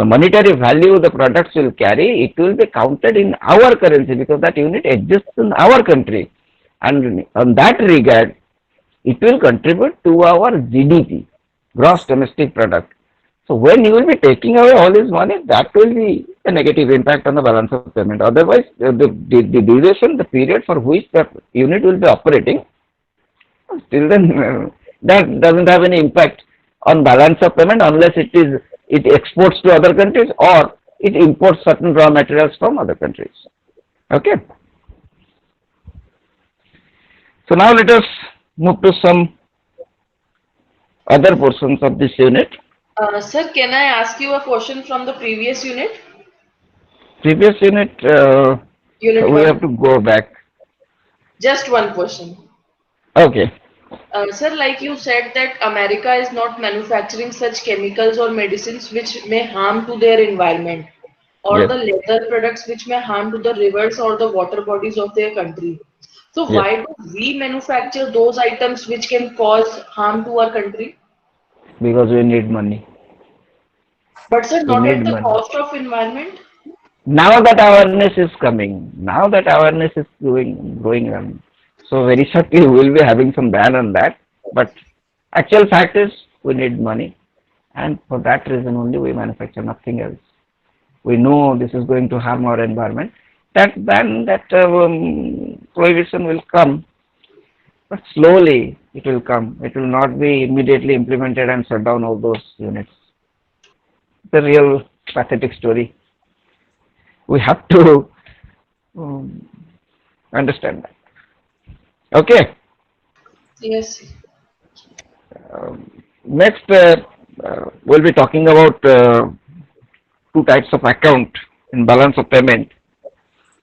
monetary value the products will carry, it will be counted in our currency because that unit exists in our country. And on that regard, it will contribute to our GDP, gross domestic product. So when you will be taking away all this money, that will be a negative impact on the balance of payment. Otherwise, the duration, the period for which the unit will be operating, still then that doesn't have any impact on balance of payment unless it exports to other countries or it imports certain raw materials from other countries. Okay. So now let us move to some other portions of this unit. Sir, can I ask you a question from the previous unit? Previous unit, Unit we have 1. to go back. Just one question. Okay. Sir, like you said that America is not manufacturing such chemicals or medicines which may harm to their environment. or Yes. the leather products which may harm to the rivers or the water bodies of their country. So Yes. why do we manufacture those items which can cause harm to our country? Because we need money. But sir, We not need at the money. cost of environment. Now that awareness is coming, now that awareness is going on. So very shortly we will be having some ban on that. But actual fact is we need money, and for that reason only we manufacture nothing else. We know this is going to harm our environment. That prohibition will come, but slowly it will come. It will not be immediately implemented and shut down all those units. It's a real pathetic story. We have to um, understand that. Okay. Yes. Next, we'll be talking about two types of account in balance of payment.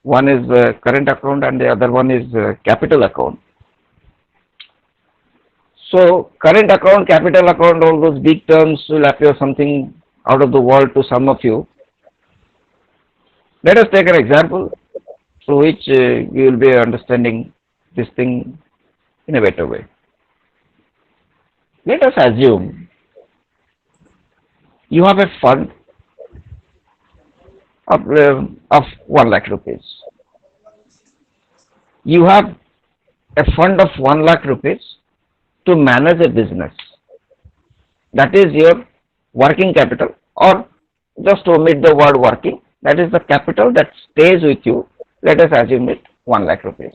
One is current account and the other one is capital account. So current account, capital account, all those big terms will appear something out of the world to some of you. Let us take an example through which you will be understanding this thing in a better way. Let us assume you have a fund of 1 lakh rupees. You have a fund of 1 lakh rupees to manage a business. That is your working capital, or just to omit the word working, that is the capital that stays with you. Let us assume it 1 lakh rupees.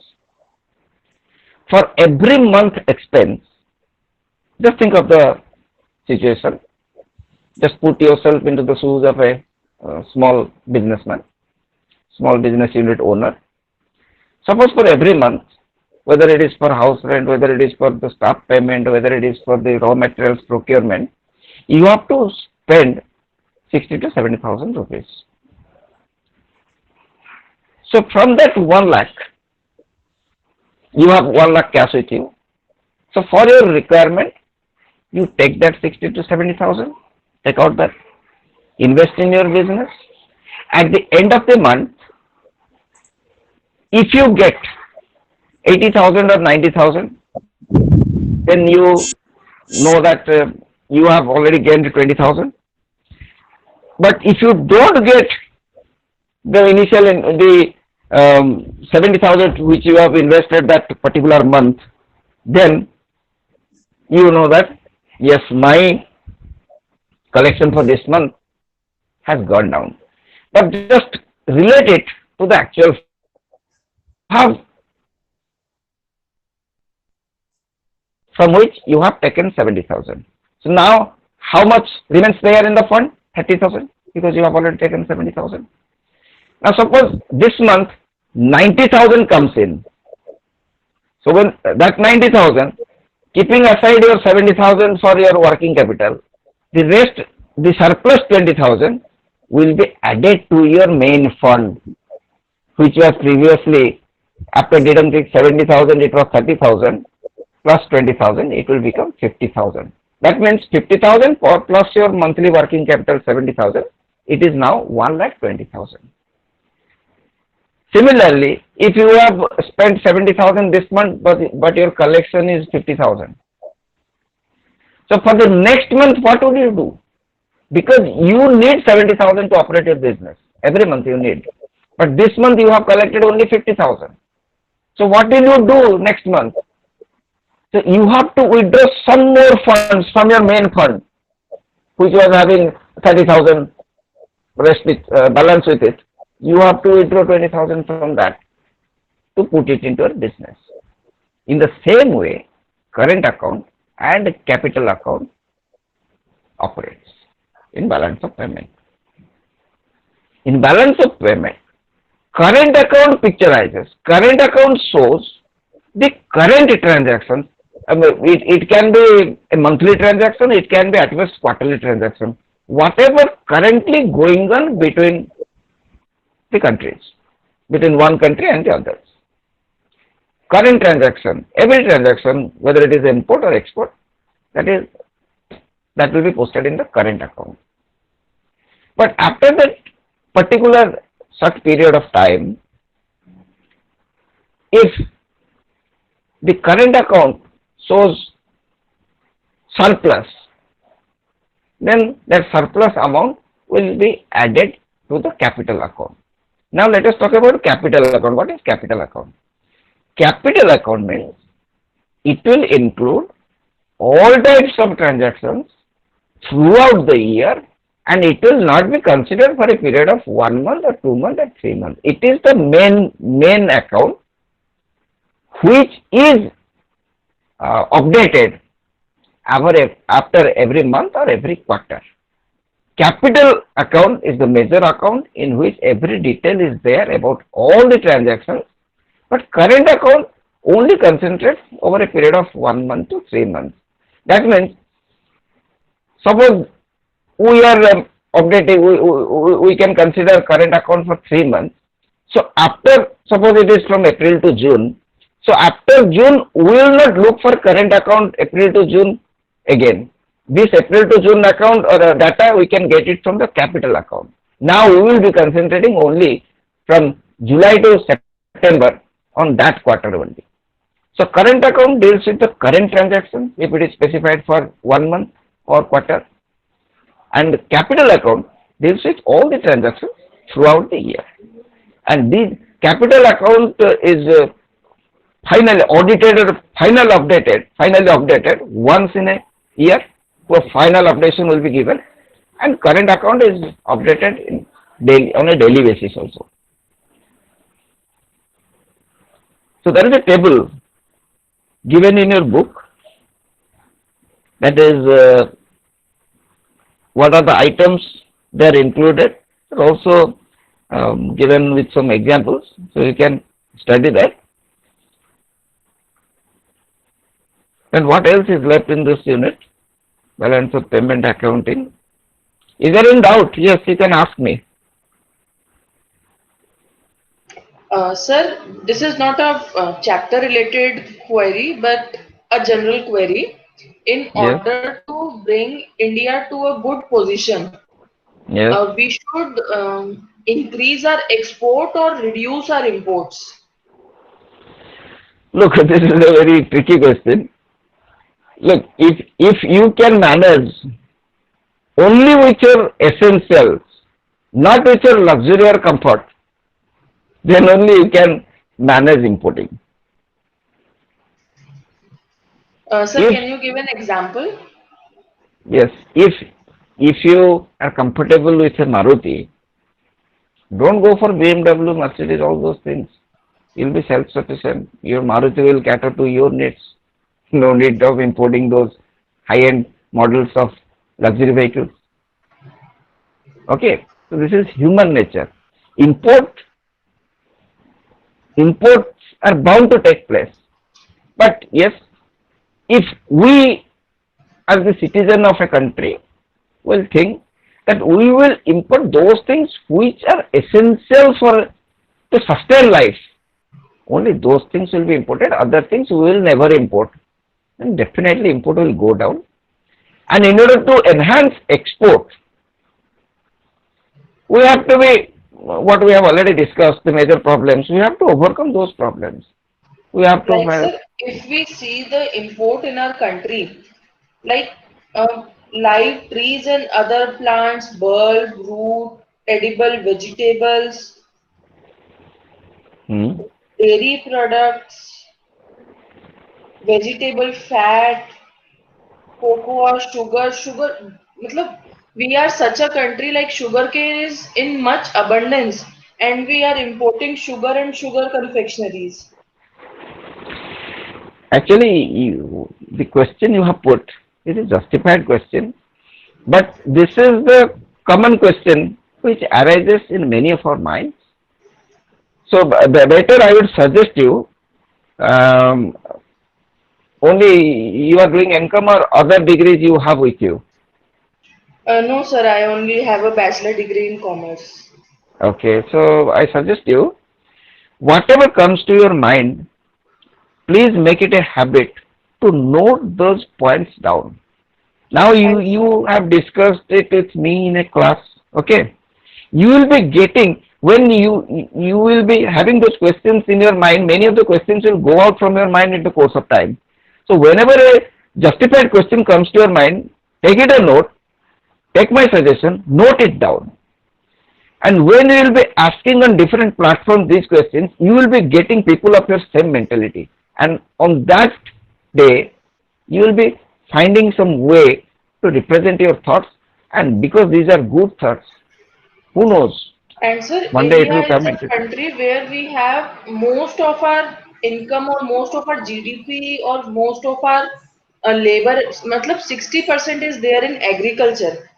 For every month expense, just think of the situation. Just put yourself into the shoes of a small businessman, small business unit owner. Suppose for every month, whether it is for house rent, whether it is for the staff payment, whether it is for the raw materials procurement, you have to spend 60 to 70,000 rupees. So from that 1 lakh, you have 1 lakh cash with you. So for your requirement, you take that 60 to 70,000, take out that, invest in your business. At the end of the month, if you get 80,000 or 90,000, then you know that you have already gained 20,000. But if you don't get the initial 70,000 which you have invested that particular month, then you know that yes, my collection for this month has gone down. But just relate it to the actual have from which you have taken 70,000. So now how much remains there in the fund? 30,000, because you have already taken 70,000. Now suppose this month 90,000 comes in. So when that 90,000, keeping aside your 70,000 for your working capital, the rest, the surplus 20,000 will be added to your main fund, which was previously, after deducting 70,000, it was 30,000, plus 20,000, it will become 50,000. That means 50,000 plus your monthly working capital 70,000, it is now 1,20,000. Similarly, if you have spent 70,000 this month, but your collection is 50,000. So for the next month, what would you do? Because you need 70,000 to operate your business. Every month you need. But this month you have collected only 50,000. So what will you do next month? So you have to withdraw some more funds from your main fund, which was having 30,000 balance with it. You have to withdraw 20,000 from that to put it into your business. In the same way, current account and capital account operates in balance of payment. In balance of payment, current account picturizes, current account shows the current transactions. It can be a monthly transaction, it can be at least quarterly transaction. Whatever currently going on between the countries, between one country and the others. Current transaction, every transaction, whether it is import or export, that will be posted in the current account. But after that particular such period of time, if the current account shows surplus, then that surplus amount will be added to the capital account. Now let us talk about capital account. What is capital account? Capital account means it will include all types of transactions throughout the year, and it will not be considered for a period of 1 month or 2 months or 3 months. It is the main account which is updated after every month or every quarter. Capital account is the major account in which every detail is there about all the transactions, but current account only concentrates over a period of 1 month to 3 months. That means, suppose we are updating, we can consider current account for 3 months. So after, suppose it is from April to June, so after June, we will not look for current account April to June again. This April to June account or data, we can get it from the capital account. Now we will be concentrating only from July to September on that quarter only. So current account deals with the current transaction if it is specified for 1 month or quarter, and capital account deals with all the transactions throughout the year. And this capital account is finally audited or finally updated once in a year. So final updation will be given, and current account is updated on a daily basis also. So there is a table given in your book, that is what are the items they are included, also given with some examples, so you can study that. And what else is left in this unit? Balance of payment accounting. Is there any doubt? Yes, you can ask me. Sir, this is not a chapter related query, but a general query. In Yes. order to bring India to a good position, Yes. we should increase our export or reduce our imports. Look, this is a very tricky question. Look, if you can manage only with your essentials, not with your luxury or comfort, then only you can manage importing. Sir, If can you give an example? yes, if you are comfortable with a Maruti, don't go for BMW, Mercedes, all those things. You'll be self-sufficient. Your Maruti will cater to your needs. No need of importing those high-end models of luxury vehicles. Okay, so this is human nature. Imports are bound to take place. But yes, if we as the citizen of a country will think that we will import those things which are essential for to sustain life, only those things will be imported, other things we will never import, and definitely import will go down. And in order to enhance export, we have to be, what we have already discussed, the major problems, we have to overcome those problems. We have to Like, have, sir, if we see the import in our country, like live trees and other plants, bulb, root, edible vegetables, hmm, dairy products, vegetable fat, cocoa, sugar. मतलब, we are such a country like sugarcane is in much abundance, and we are importing sugar and sugar confectionaries. actually the question you have put is a justified question, but this is the common question which arises in many of our minds. So better I would suggest you, um, only you are doing income or other degrees you have with you. No, sir, I only have a bachelor degree in commerce. Okay, so I suggest you, whatever comes to your mind, please make it a habit to note those points down. Now And you have discussed it with me in a class, okay? you will be getting, when you will be having those questions in your mind, many of the questions will go out from your mind in the course of time. So whenever a justified question comes to your mind, take it a note, take my suggestion, note it down. And when you will be asking on different platforms these questions, you will be getting people of your same mentality. And on that day, you will be finding some way to represent your thoughts. And because these are good thoughts, who knows? And sir, One day it India will is come the into. country where we have most of our income or most of our GDP or most of our labor, matlab 60% is there in agriculture,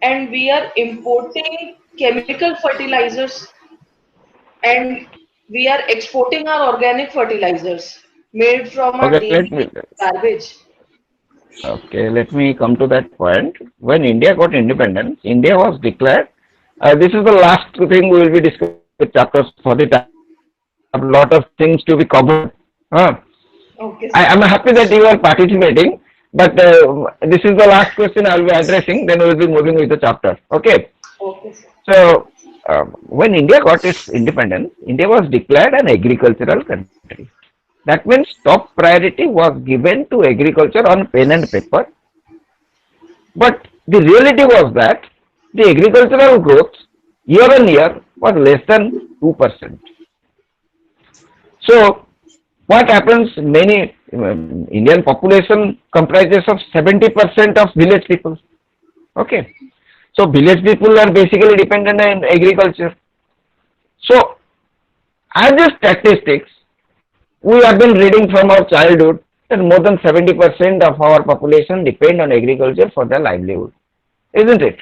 and we are importing chemical fertilizers, and we are exporting our organic fertilizers made from our Okay, let daily me. garbage. Okay, let me come to that point. When India got independence, India was declared. This is the last thing we will be discussing with chapters for the time. A lot of things to be covered. Huh? Okay, I sir. am happy that you are participating, but this is the last question I will be addressing. Then we will be moving with the chapter. Okay. Okay, sir. So when India got its independence, India was declared an agricultural country. That means top priority was given to agriculture on pen and paper. But the reality was that the agricultural growth year on year was less than 2%. So what happens? Many Indian population comprises of 70% of village people. Okay, so village people are basically dependent on agriculture. So as a statistics, we have been reading from our childhood that more than 70% of our population depend on agriculture for their livelihood, isn't it?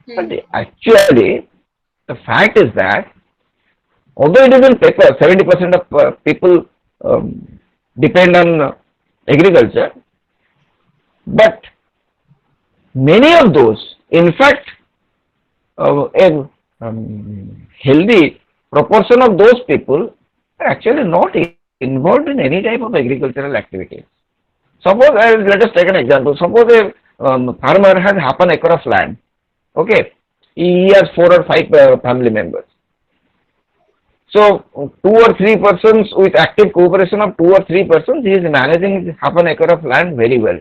But Hmm. actually, the fact is that although it is in paper, 70% of people depend on agriculture, but many of those, in fact, a healthy proportion of those people are actually not involved in any type of agricultural activities. Suppose, let us take an example. Suppose a farmer has half an acre of land. Okay, he has 4 or 5 family members. So 2 or 3 persons, with active cooperation of 2 or 3 persons, he is managing his half an acre of land very well.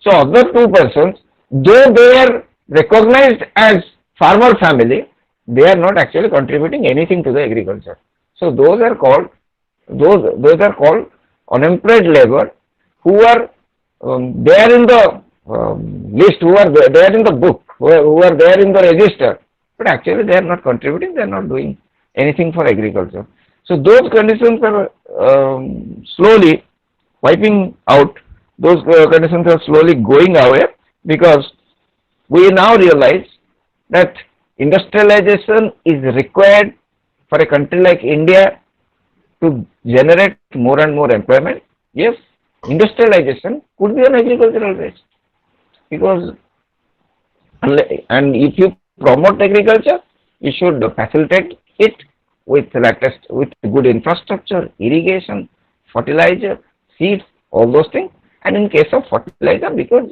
So other 2 persons, though they are recognized as farmer family, they are not actually contributing anything to the agriculture. So those are called unemployed labor, who are there in the list, who are there in the book, who are there in the register, but actually they are not contributing, they are not doing anything for agriculture. So those conditions are slowly wiping out, those conditions are slowly going away, because we now realize that industrialization is required for a country like India to generate more and more employment. Yes, industrialization could be on agricultural base, because and if you promote agriculture, you should facilitate it with latest, with good infrastructure, irrigation, fertilizer, seeds, all those things. And in case of fertilizer, because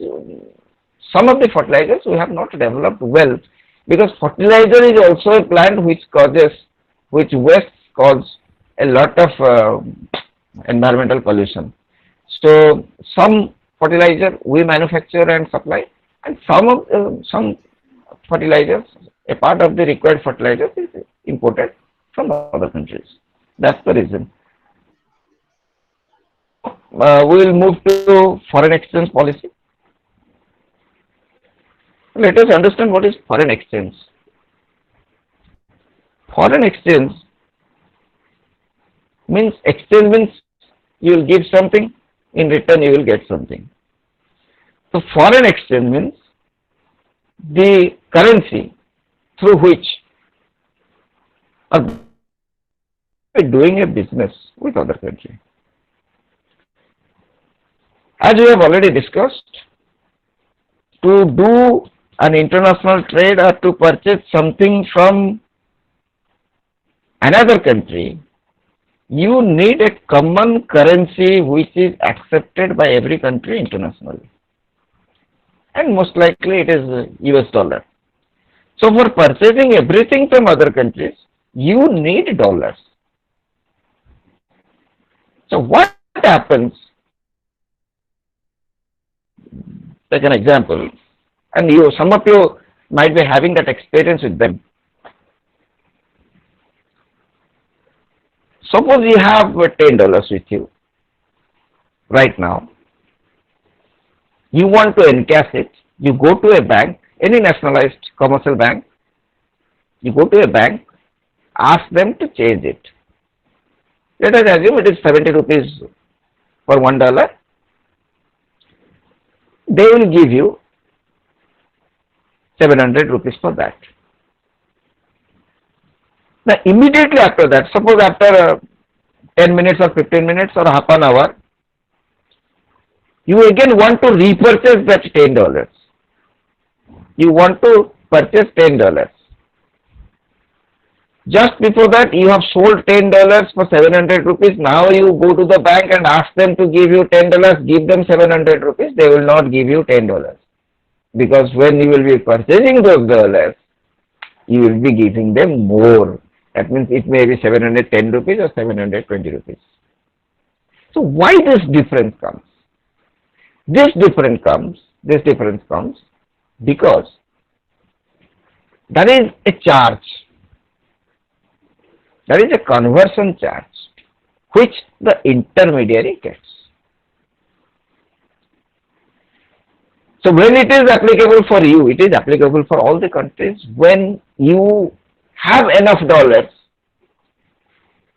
some of the fertilizers we have not developed well, because fertilizer is also a plant which waste cause a lot of environmental pollution. So some fertilizer we manufacture and supply, and some fertilizers, a part of the required fertilizers is imported from other countries. That's the reason. We will move to foreign exchange policy. Let us understand what is foreign exchange. Foreign exchange means you will give something, in return you will get something. So foreign exchange means the currency through which are doing a business with other country. As we have already discussed, to do an international trade or to purchase something from another country, you need a common currency which is accepted by every country internationally. And most likely it is US dollar. So for purchasing everything from other countries, you need dollars. So what happens, like an example, and some of you might be having that experience with them. Suppose you have $10 with you right now. You want to encash it. You go to a bank, any nationalized commercial bank. You go to a bank, ask them to change it. Let us assume it is 70 rupees for $1. They will give you 700 rupees for that. Now immediately after that, suppose after 10 minutes or 15 minutes or half an hour, you again want to repurchase that $10. You want to purchase $10. Just before that, you have sold $10 for 700 rupees. Now you go to the bank and ask them to give you $10, give them 700 rupees. They will not give you $10. Because when you will be purchasing those dollars, you will be giving them more. That means it may be 710 rupees or 720 rupees. So why this difference comes? This difference comes because that is a charge. That is a conversion charge which the intermediary gets. So when it is applicable for you, it is applicable for all the countries. When you have enough dollars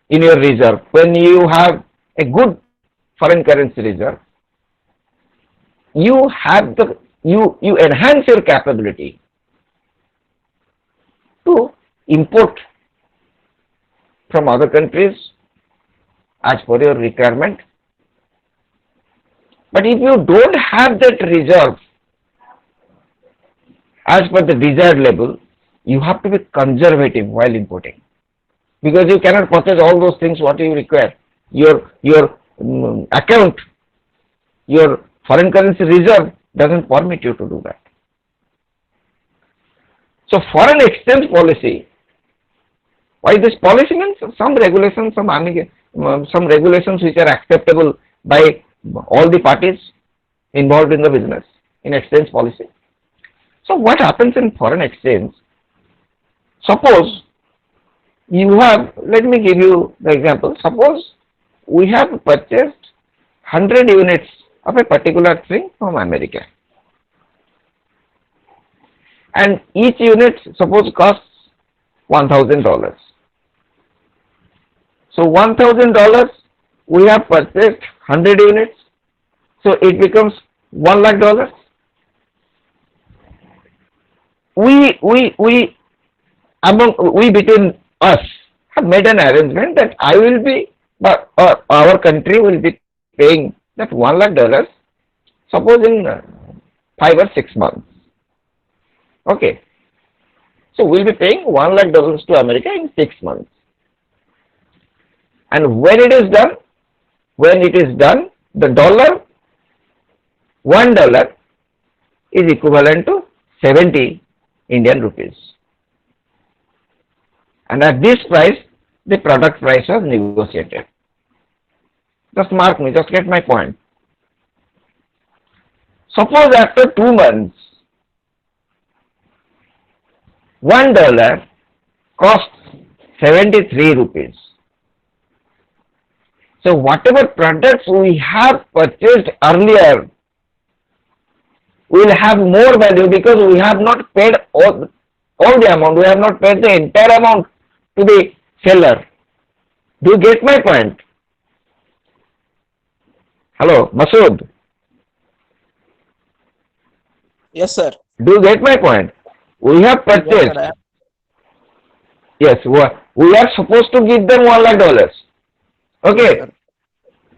in your reserve, when you have a good foreign currency reserve, you have you enhance your capability to import from other countries as per your requirement. But if you don't have that reserve as per the desired level, you have to be conservative while importing, because you cannot purchase all those things what you require. Your account, your foreign currency reserve doesn't permit you to do that. So foreign exchange policy, why this policy means some regulations, some regulations which are acceptable by all the parties involved in the business in exchange policy. So what happens in foreign exchange? Suppose you have, let me give you the example. Suppose we have purchased 100 units of a particular thing from America, and each unit suppose costs $1,000. So $1,000 we have purchased 100 units, so it becomes $1 lakh. We between us have made an arrangement that I will be, our country will be paying that $1 lakh, suppose in 5 or 6 months. Okay. So we'll be paying $1 lakh to America in 6 months. And when it is done, the $1 is equivalent to 70 Indian rupees. And at this price, the product price was negotiated. Just mark me, just get my point. Suppose after 2 months, $1 costs 73 rupees. So whatever products we have purchased earlier will have more value, because we have not paid all the amount. We have not paid the entire amount to the seller. Do you get my point? Hello, Masood. Yes, sir. Do you get my point? We have purchased. Yes, we are supposed to give them $1 lakh. Okay.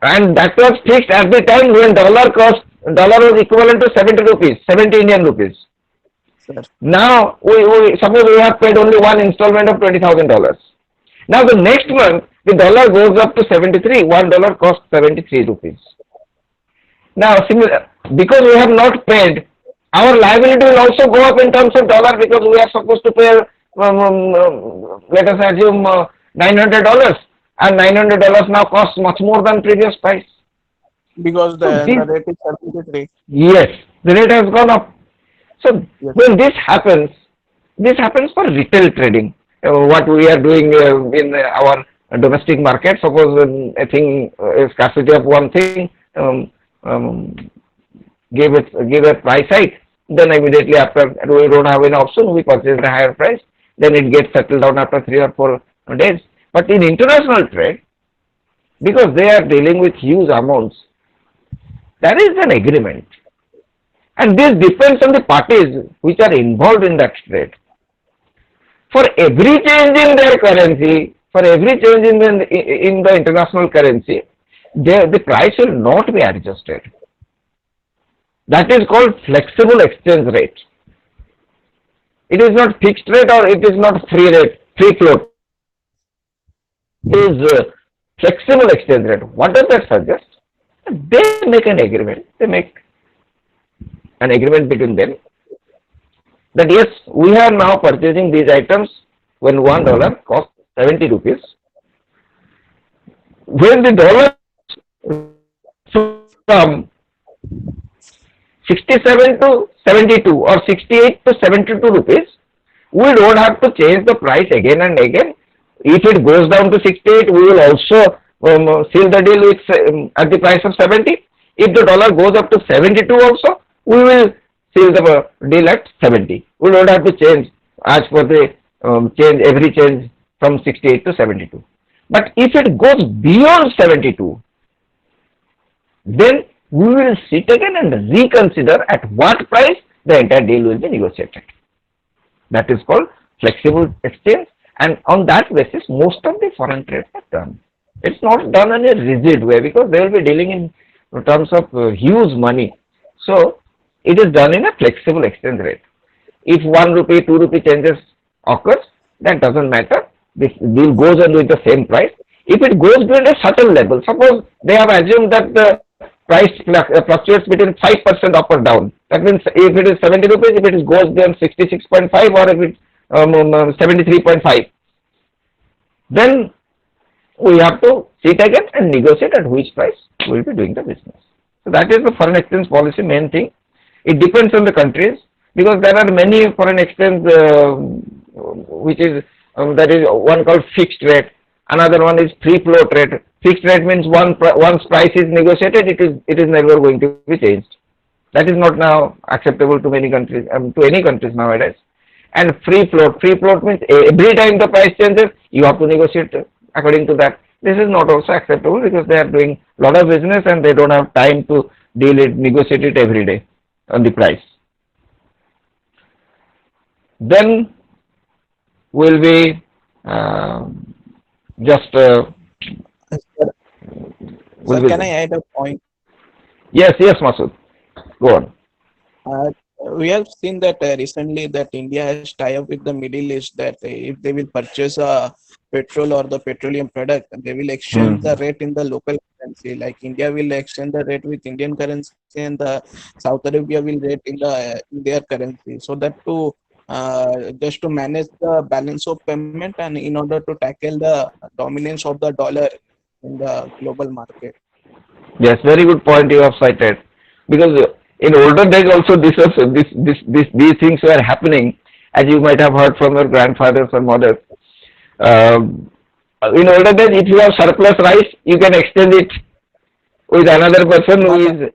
And that was fixed at the time when dollar was equivalent to 70 rupees, 70 Indian rupees. Sir. Now, suppose we have paid only one installment of $20,000. Now the next month, the dollar goes up to 73, $1 costs 73 rupees. Now, because we have not paid our liability will also go up in terms of dollar because we are supposed to pay, let us assume $900, and $900 now costs much more than previous price. Because So the rate is 73. yes, the rate has gone up. So Yes. when this happens for retail trading. What we are doing in our domestic market, suppose when a thing scarcity of one thing, um, give a price hike, then immediately after we don't have an option, we purchase at a higher price, then it gets settled down after 3 or 4 days. But in international trade, because they are dealing with huge amounts, there is an agreement. And this depends on the parties which are involved in that trade. For every change in their currency, for every change in the international currency, the price will not be adjusted. That is called flexible exchange rate. It is not fixed rate or it is not free rate, free float. It is flexible exchange rate. What does that suggest? They make an agreement. They make an agreement between them that yes, we are now purchasing these items when $1 costs 70 rupees. When the dollar from 67 to 72 or 68 to 72 rupees, we don't have to change the price again and again. If it goes down to 68, we will also seal the deal with at the price of 70. If the dollar goes up to 72 also, we will seal the deal at 70. We don't have to change as per the every change from 68 to 72. But if it goes beyond 72, then we will sit again and reconsider at what price the entire deal will be negotiated. That is called flexible exchange, and on that basis most of the foreign trades are done. It's not done in a rigid way because they will be dealing in terms of huge money. So it is done in a flexible exchange rate. If 1 rupee, 2 rupee changes occurs, that doesn't matter. This deal goes on with the same price. If it goes beyond a certain level, suppose they have assumed that the price fluctuates between 5% up or down. That means if it is 70 rupees, if it goes beyond 66.5 or if it's 73.5, then we have to sit again and negotiate at which price we will be doing the business. So that is the foreign exchange policy main thing. It depends on the countries because there are many foreign exchange which is that is one called fixed rate, another one is free float rate. Fixed rate means once price is negotiated, it is never going to be changed. That is not now acceptable to many countries, to any countries nowadays. And free float means every time the price changes, you have to negotiate according to that. This is not also acceptable because they are doing a lot of business and they don't have time to negotiate it every day on the price. Then will be just Sir, can I add a point? yes, Masood, go on. Uh, we have seen that recently that India has tie up with the Middle East that if they will purchase a petrol or the petroleum product, they will exchange the rate in the local currency. Like India will exchange the rate with Indian currency, and the South Arabia will rate in their currency. So that to just to manage the balance of payment and in order to tackle the dominance of the dollar in the global market. Yes, very good point you have cited. Because in older days also these things were happening, as you might have heard from your grandfathers or mothers. In older days, if you have surplus rice, you can exchange it with another person who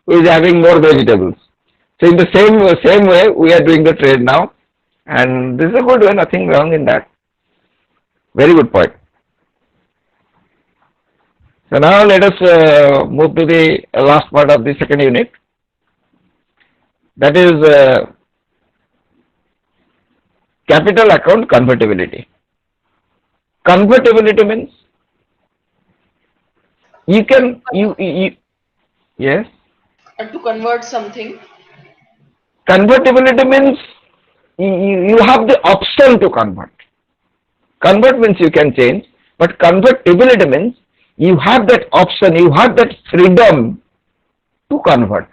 is having more vegetables. So in the same way, we are doing the trade now, and this is a good way. Nothing wrong in that. Very good point. So now let us move to the last part of the second unit. That is capital account convertibility. Convertibility means yes. To convert something. Convertibility means you have the option to convert. Convert means you can change, but convertibility means you have that option, you have that freedom to convert.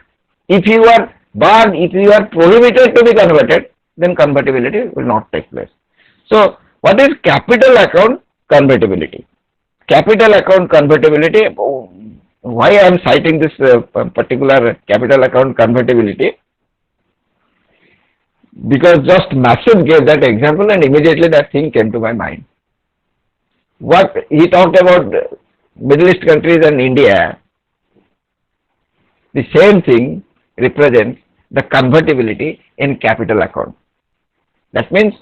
If you are But if you are prohibited to be converted, then convertibility will not take place. So, what is capital account convertibility? Capital account convertibility, why I am citing this particular capital account convertibility? Because just Massive gave that example and immediately that thing came to my mind. What he talked about Middle East countries and India, the same thing represents the convertibility in capital account. That means,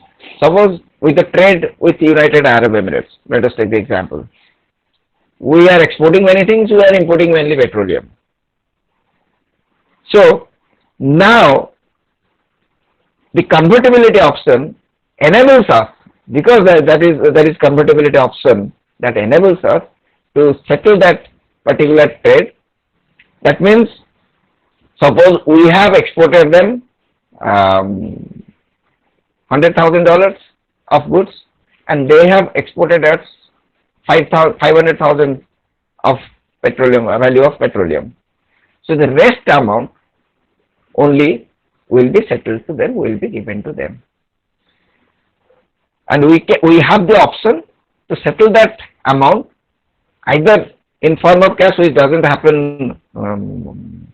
suppose with the trade with United Arab Emirates, let us take the example. We are exporting many things, we are importing mainly petroleum. So, now the convertibility option enables us, because there is convertibility option that enables us to settle that particular trade. That means, suppose we have exported them $100,000 of goods and they have exported us 500,000 of petroleum, value of petroleum. So the rest amount only will be settled to them, will be given to them. And we have the option to settle that amount either in form of cash, which doesn't happen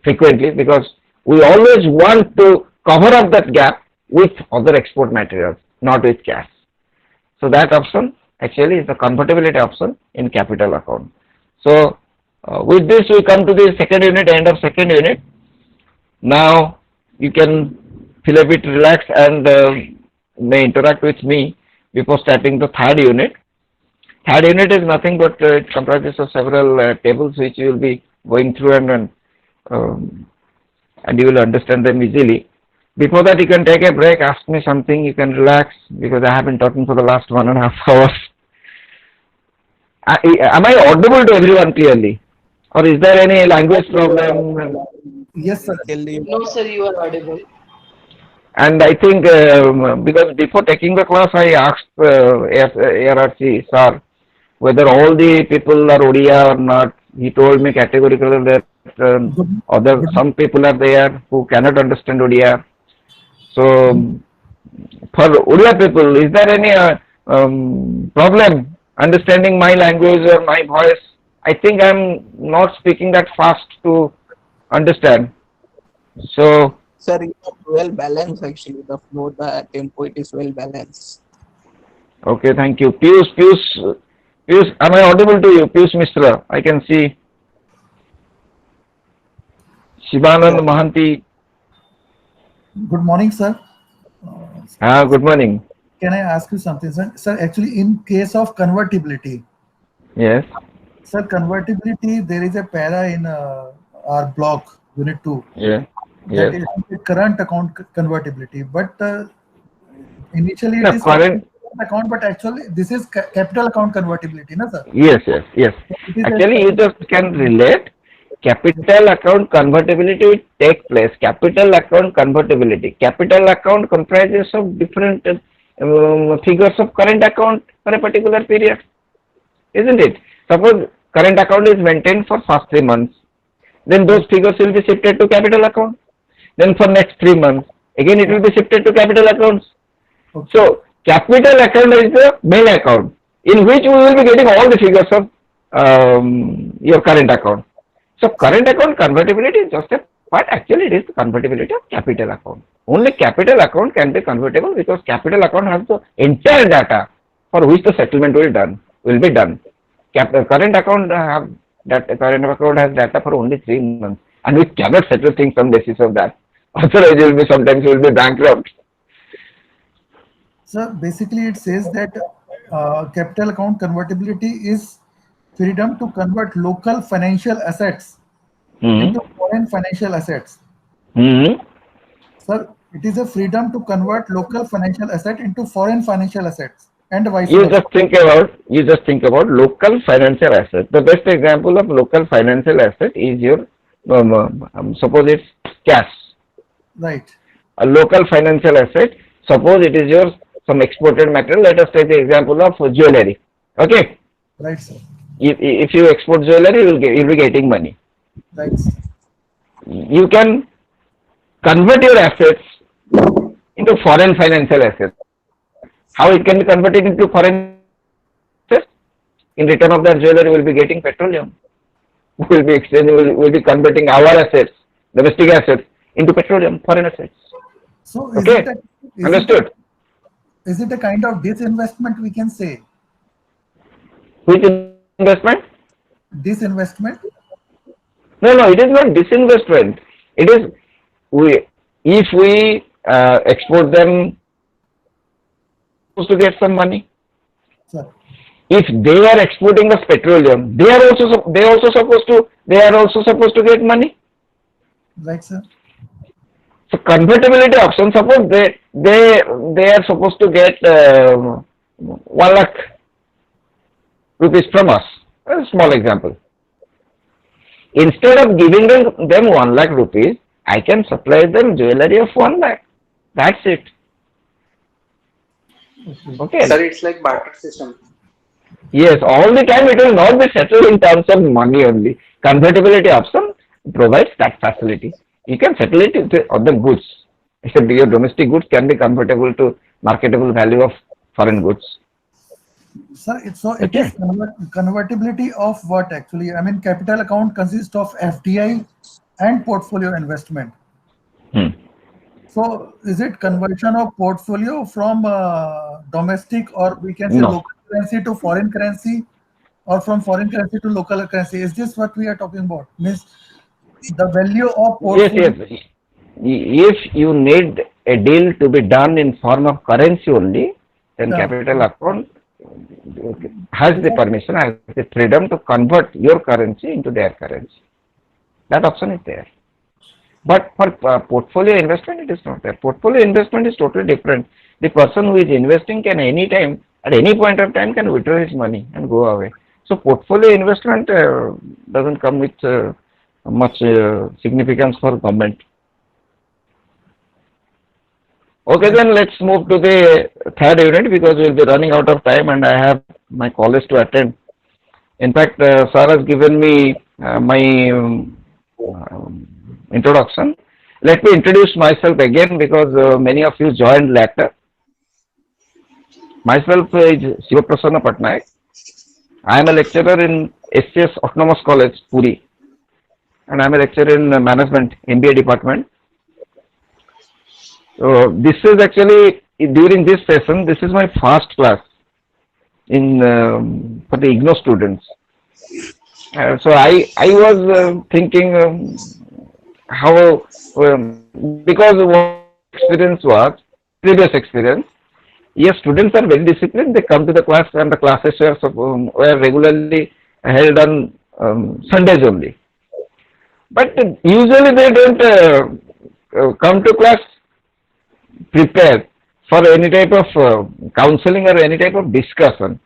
frequently, because we always want to cover up that gap with other export materials, not with cash. So that option actually is the convertibility option in capital account. So with this we come to the second unit, end of second unit. Now you can feel a bit relaxed and may interact with me before starting the third unit. Third unit is nothing but it comprises of several tables which you will be going through and you will understand them easily. Before that, you can take a break, ask me something, you can relax, because I have been talking for the last 1.5 hours. Am I audible to everyone clearly? Or is there any language problem? Yes, sir. No, sir, you are audible. And I think, because before taking the class, I asked ARRC sir whether all the people are Odia or not. He told me categorically that some people are there who cannot understand Odia. So, for Odia people, is there any problem understanding my language or my voice? I think I am not speaking that fast to understand. So, Sir, you are well balanced actually. The flow, the tempo, it is well balanced. okay, thank you. Piyush, am I audible to you? Piyush Mishra, I can see. Shivanand Mahanti. Good morning, sir. Good morning. Can I ask you something, sir? Sir, actually, in case of convertibility, Yes. sir, convertibility, there is a para in our block, unit 2. Yeah. That Yes. is the current account convertibility. But initially No, it is current. account, but actually this is capital account convertibility, no, sir? Yes. It is actually, you just can relate. Capital account convertibility will take place. Capital account convertibility. Capital account comprises of different figures of current account for a particular period, isn't it? Suppose current account is maintained for first 3 months, then those figures will be shifted to capital account. Then for next 3 months, again it will be shifted to capital accounts. Okay. So capital account is the main account in which we will be getting all the figures of your current account. So current account convertibility is just a part. Actually, it is the convertibility of capital account. Only capital account can be convertible because capital account has the entire data for which the settlement will be done. Current account current account has data for only 3 months, and we cannot settle things on basis of that. Otherwise, sometimes we will be bankrupt. So basically, it says that capital account convertibility is freedom to convert local financial assets into foreign financial assets. Sir, it is a freedom to convert local financial asset into foreign financial assets and vice You versa. just think about local financial asset. The best example of local financial asset is your suppose it's cash. Right. A local financial asset. Suppose it is your some exported material. Let us take the example of jewelry. Okay. Right, sir. If you export jewelry, you'll be getting money. Right, sir. You can convert your assets into foreign financial assets. How it can be converted into foreign assets? In return of that jewelry, we will be getting petroleum. We will be exchanging, we will be converting our assets, domestic assets, into petroleum, foreign assets. So Okay, understood. is it a kind of disinvestment we can say? Which investment? Disinvestment? No, it is not disinvestment. It is if we export them, supposed to get some money. Sir. If they are exporting us petroleum, they are also supposed to get money. Right, sir. So convertibility option, suppose they are supposed to get 1 lakh rupees from us. A small example. Instead of giving them 1 lakh rupees, I can supply them jewelry of 1 lakh. That's it. Okay. Sir, it's like barter system. Yes, all the time it will not be settled in terms of money only. Convertibility option provides that facility. You can settle it with other goods. Except your domestic goods can be convertible to marketable value of foreign goods. Sir, so it Okay. is convertibility of what actually? I mean, capital account consists of FDI and portfolio investment. So is it conversion of portfolio from domestic, or we can say No. local currency to foreign currency, or from foreign currency to local currency? Is this what we are talking about? Means the value of portfolio? Yes. If you need a deal to be done in form of currency only, then Yeah. capital account has the permission, has the freedom to convert your currency into their currency. That option is there. But for portfolio investment, it is not there. Portfolio investment is totally different. The person who is investing can any time, at any point of time, can withdraw his money and go away. So portfolio investment doesn't come with much significance for government. Okay, then let's move to the third unit because we'll be running out of time and I have my college to attend. In fact, sir has given me my introduction. Let me introduce myself again because many of you joined later. Myself is Shiva Prasanna Patnaik. I am a lecturer in SCS Autonomous College, Puri, and I am a lecturer in management, MBA department. So this is actually during this session. This is my first class in for the IGNOU students. So I was thinking how because what experience was previous experience. Yes, students are very disciplined. They come to the class and the classes were regularly held on Sundays only. But usually they don't come to class prepared for any type of counseling or any type of discussion.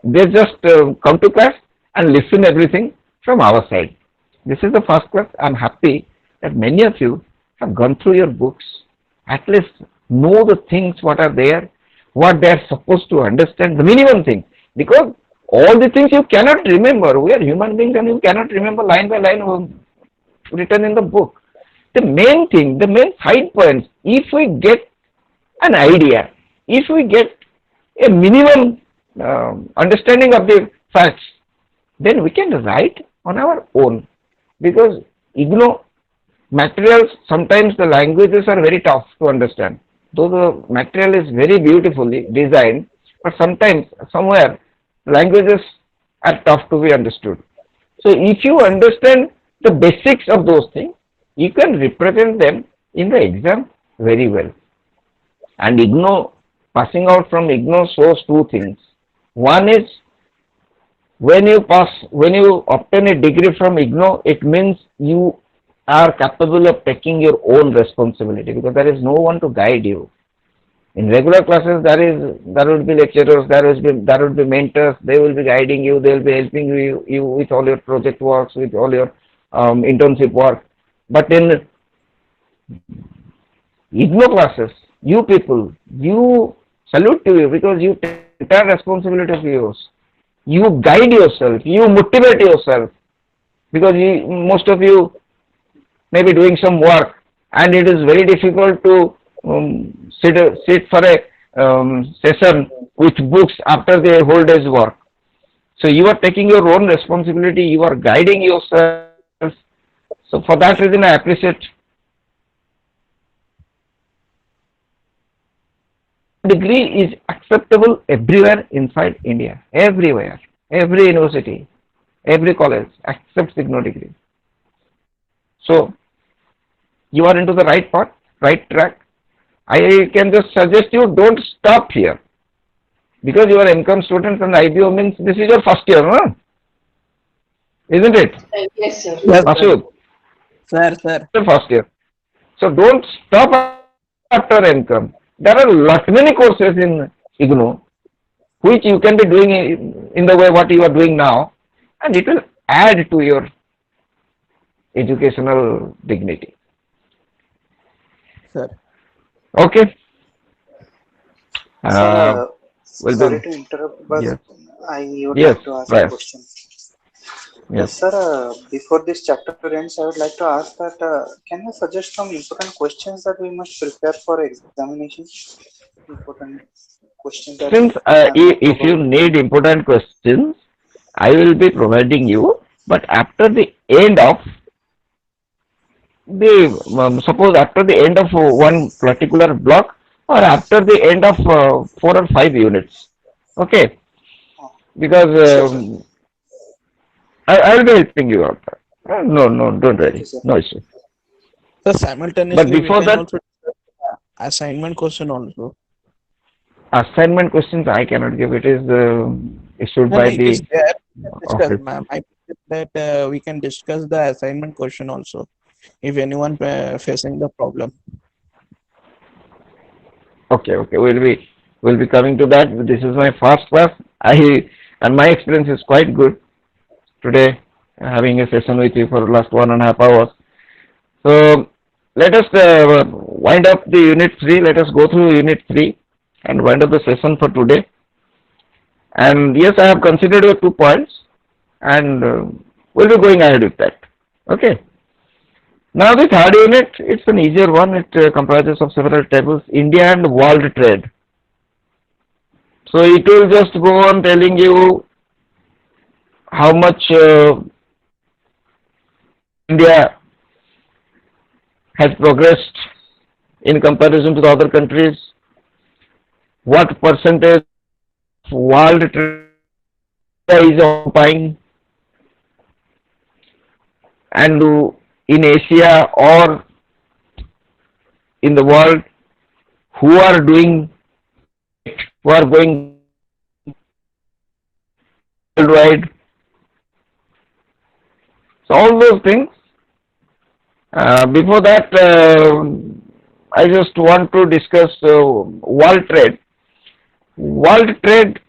They just come to class and listen everything from our side. This is the first class. I'm happy that many of you have gone through your books, at least know the things what are there, what they are supposed to understand, the minimum thing. Because all the things you cannot remember. We are human beings and you cannot remember line by line written in the book. The main thing, the main side points, if we get an idea, if we get a minimum understanding of the facts, then we can write on our own. Because IGNOU materials, sometimes the languages are very tough to understand. Though the material is very beautifully designed, but sometimes, somewhere, languages are tough to be understood. So if you understand the basics of those things, you can represent them in the exam very well. And IGNOU, passing out from IGNOU shows two things. One is, when you obtain a degree from IGNOU, it means you are capable of taking your own responsibility because there is no one to guide you. In regular classes, there would be lecturers, there would be mentors. They will be guiding you. They will be helping you with all your project works, with all your internship work. But in IGNOU classes, you people, you salute to you because you take entire responsibility of yours. You guide yourself. You motivate yourself because most of you maybe doing some work, and it is very difficult to sit for a session with books after the whole day's work. So you are taking your own responsibility, you are guiding yourself. So for that reason, I appreciate. Degree is acceptable everywhere inside India, everywhere, every university, every college accepts IGNOU degree. So you are into the right path, right track. I can just suggest you don't stop here, because you are MCOM students and IBO means this is your first year, huh? Isn't it? Yes, sir. Yes, Masud, sir. your first year. So don't stop after MCOM. There are many courses in IGNOU which you can be doing in the way what you are doing now, and it will add to your educational dignity. Sir. Okay. Sir, well sorry done. to interrupt, but Yes. I would Yes, like to ask a right. question. Yes. Sir, before this chapter ends, I would like to ask that can you suggest some important questions that we must prepare for examination? Important questions that Since if you probably. need important questions, I will be providing you. But after the end of the suppose after the end of one particular block, or after the end of 4 or 5 units, okay? Because Sure, sir. I will be helping you out. No, don't Thank you, worry, sir. no issue. So But simultaneously, we before can that, also discuss assignment question also. assignment questions I cannot give. It is issued No, by it is the there. We can discuss, office. ma'am. I believe that we can discuss the assignment question also if anyone facing the problem. Okay. We'll be coming to that. This is my first class. And my experience is quite good today, having a session with you for the last 1.5 hours. So let us wind up the unit 3. Let us go through unit 3 and wind up the session for today. And yes, I have considered your 2 points, and we'll be going ahead with that. Okay. Now the third unit, it's an easier one. It comprises of several tables, India and world trade. So it will just go on telling you how much India has progressed in comparison to the other countries, what percentage of world trade is occupying, and in Asia or in the world, who are doing, who are going worldwide. So all those things. Before that, I just want to discuss world trade. World trade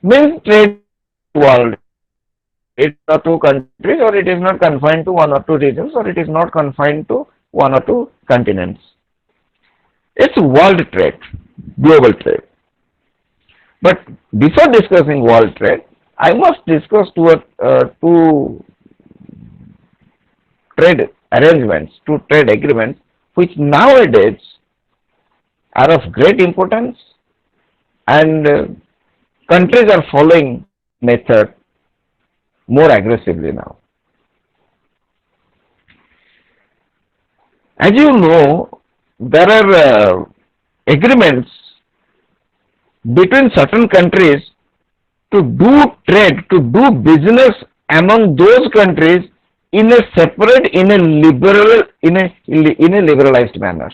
means trade world. It's not two countries, or it is not confined to one or two regions, or it is not confined to one or two continents. It's world trade, global trade. But before discussing world trade, I must discuss two trade arrangements, two trade agreements, which nowadays are of great importance, and countries are following method more aggressively now. As you know, there are agreements between certain countries to do trade, to do business among those countries in a separate, in a liberalized manner.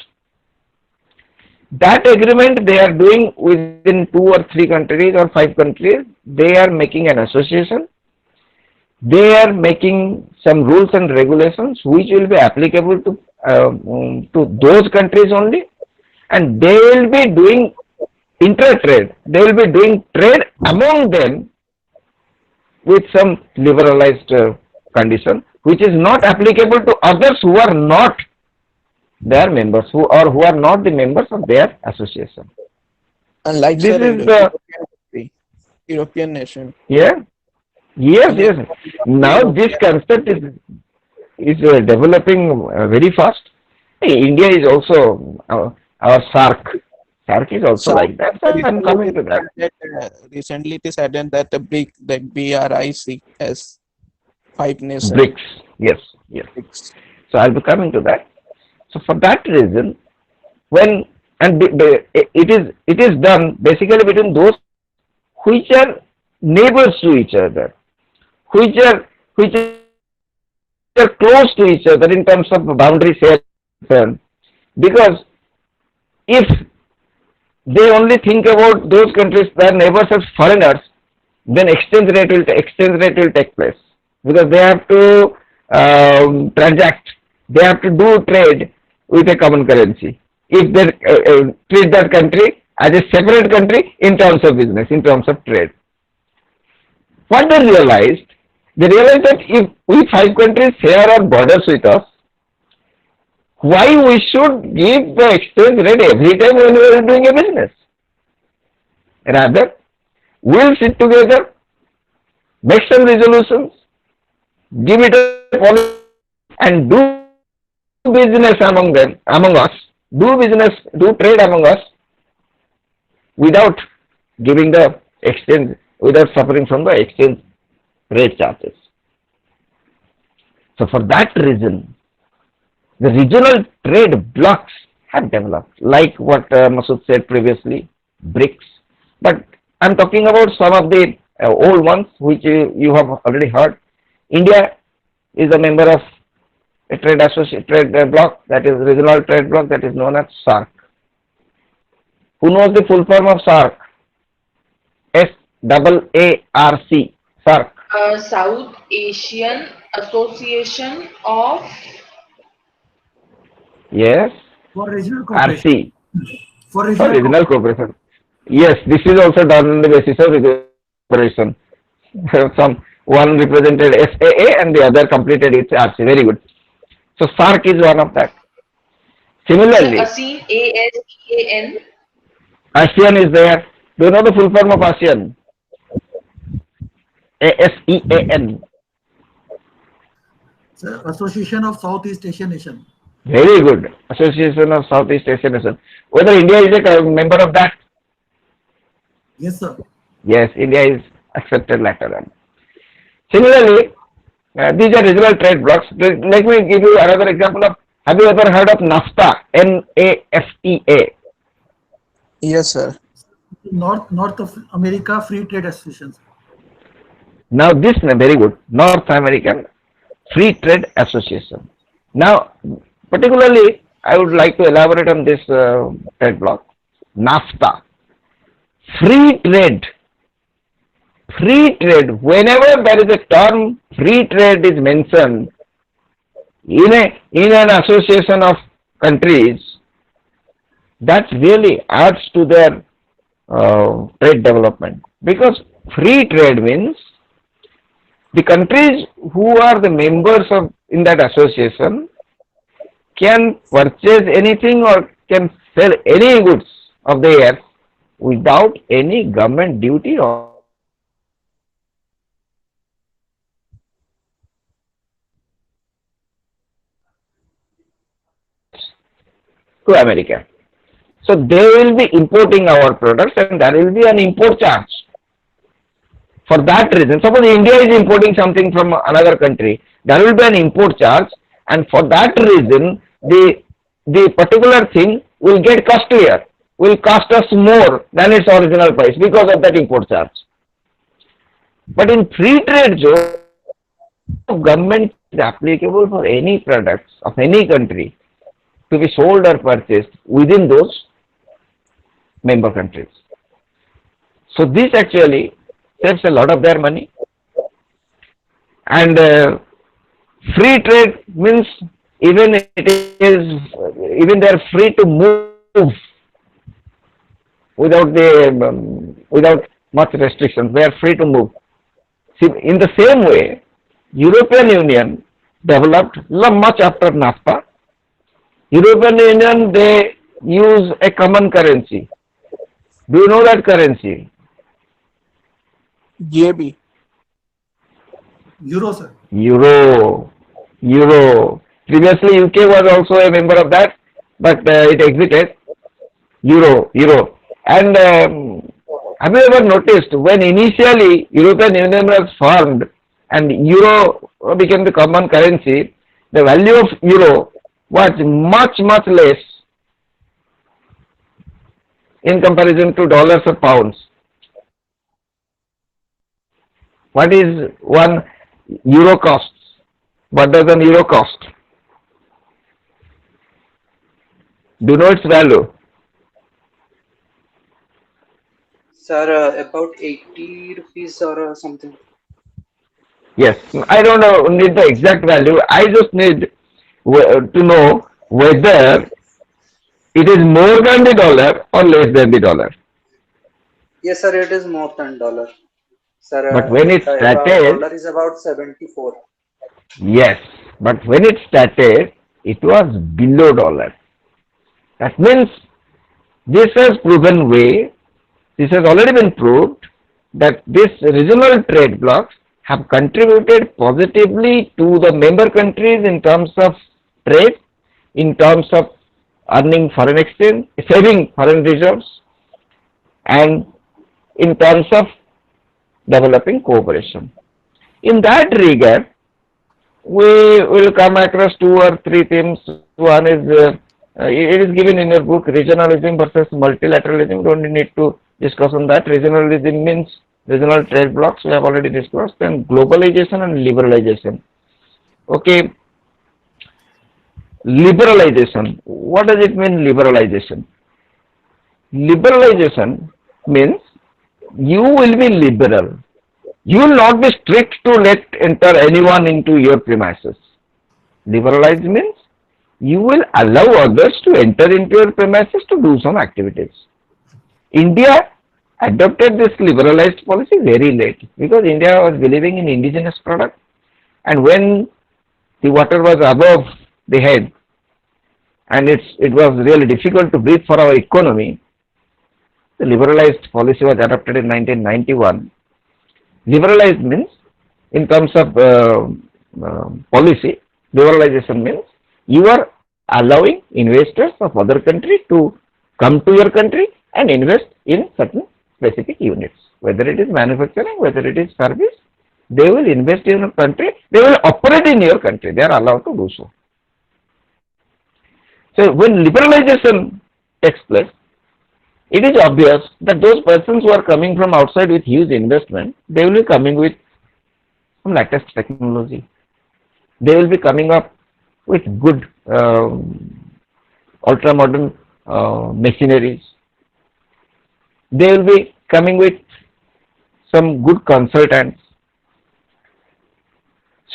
That agreement they are doing within 2 or 3 countries or 5 countries. They are making an association. They are making some rules and regulations which will be applicable to those countries only, and they will be doing inter-trade. They will be doing trade among them with some liberalized condition, which is not applicable to others who are not their members, who are not the members of their association. And like This sir, in is the the European nation. yeah. Yes. And Now this European concept is is developing very fast. Hey, India is also our SARC. SARC is also So like that. So I'm coming to that. recently it is added that the BRIC has 5 nations. BRICS. Yes, yes. BRICS. So I'll be coming to that. So for that reason, when and it is done basically between those which are neighbors to each other, which are close to each other in terms of boundary share. Because if they only think about those countries their neighbors as foreigners, then exchange rate will take place because they have to transact, they have to do trade with a common currency. If they treat that country as a separate country in terms of business, in terms of trade, what they realized that if we 5 countries share our borders with us, why we should give the exchange rate every time when we are doing a business? Rather, we'll sit together, make some resolutions, give it a policy, and do business among us, do trade among us without giving the exchange, without suffering from the exchange rate charges. So for that reason, the regional trade blocks have developed, like what Masood said previously, BRICS. But I'm talking about some of the old ones which you have already heard. India is a member of a trade bloc, that is regional trade bloc, that is known as SAARC. Who knows the full form of SAARC? SAARC. SAARC. South Asian Association of Yes. For regional cooperation. RC. For For regional regional cooperation. Yes, this is also done on the basis of regional cooperation. One represented SAA and the other completed its RC. Very good. So SAARC is one of that. Similarly, ASEAN, ASEAN. ASEAN is there. Do you know the full form of ASEAN? ASEAN. Sir, Association of Southeast Asian Nation. Very good. Association of Southeast Asian Nation. Whether India is a member of that? Yes, sir. Yes, India is accepted later on. Similarly, these are regional trade blocks. Let me give you another example of, have you ever heard of NAFTA? NAFTA. Yes, sir. North of America Free Trade Association. Now this, very good, North American Free Trade Association. Now, particularly, I would like to elaborate on this trade bloc, NAFTA. Free trade. Free trade. Whenever there is a term free trade is mentioned in an association of countries, that really adds to their trade development. Because free trade means the countries who are the members of in that association can purchase anything or can sell any goods of theirs without any government duty or to America. So they will be importing our products and there will be an import charge. For that reason, suppose India is importing something from another country, there will be an import charge, and for that reason, the particular thing will get costlier, will cost us more than its original price because of that import charge. But in free trade zone, government is applicable for any products of any country to be sold or purchased within those member countries. So this actually saves a lot of their money, and free trade means even they're free to move without much restrictions. They are free to move. See, in the same way, European Union developed much after NAFTA. European Union, they use a common currency. Do you know that currency? JB. Euro, sir. Euro. Euro. Previously, UK was also a member of that, but it exited. Euro. And have you ever noticed when initially European Union was formed and Euro became the common currency, the value of Euro was much less in comparison to dollars or pounds. What is one euro costs? What does an euro cost? Do you know its value? Sir, about 80 rupees or something. Yes, I don't know, need the exact value. I just need to know whether it is more than the dollar or less than the dollar. Yes, sir, it is more than dollar. Sir, But when it about started, dollar is about 74. yes, but when it started, it was below dollar. That means this has proven way, this has already been proved that these regional trade blocs have contributed positively to the member countries in terms of trade, in terms of earning foreign exchange, saving foreign reserves, and in terms of developing cooperation. In that regard, we will come across two or three themes. One is, it is given in your book, regionalism versus multilateralism. Don't need to discuss on that. Regionalism means regional trade blocks, we have already discussed, and globalization and liberalization. Okay, liberalization. What does it mean, liberalization? Liberalization means you will be liberal. You will not be strict to let enter anyone into your premises. Liberalize means you will allow others to enter into your premises to do some activities. India adopted this liberalized policy very late because India was believing in indigenous product, and when the water was above the head and it was really difficult to breathe for our economy, the liberalized policy was adopted in 1991. Liberalized means, in terms of policy, liberalization means you are allowing investors of other country to come to your country and invest in certain specific units. Whether it is manufacturing, whether it is service, they will invest in your country, they will operate in your country, they are allowed to do so. So when liberalization takes place, it is obvious that those persons who are coming from outside with huge investment, they will be coming with some latest technology. They will be coming up with good ultra modern machineries. They will be coming with some good consultants.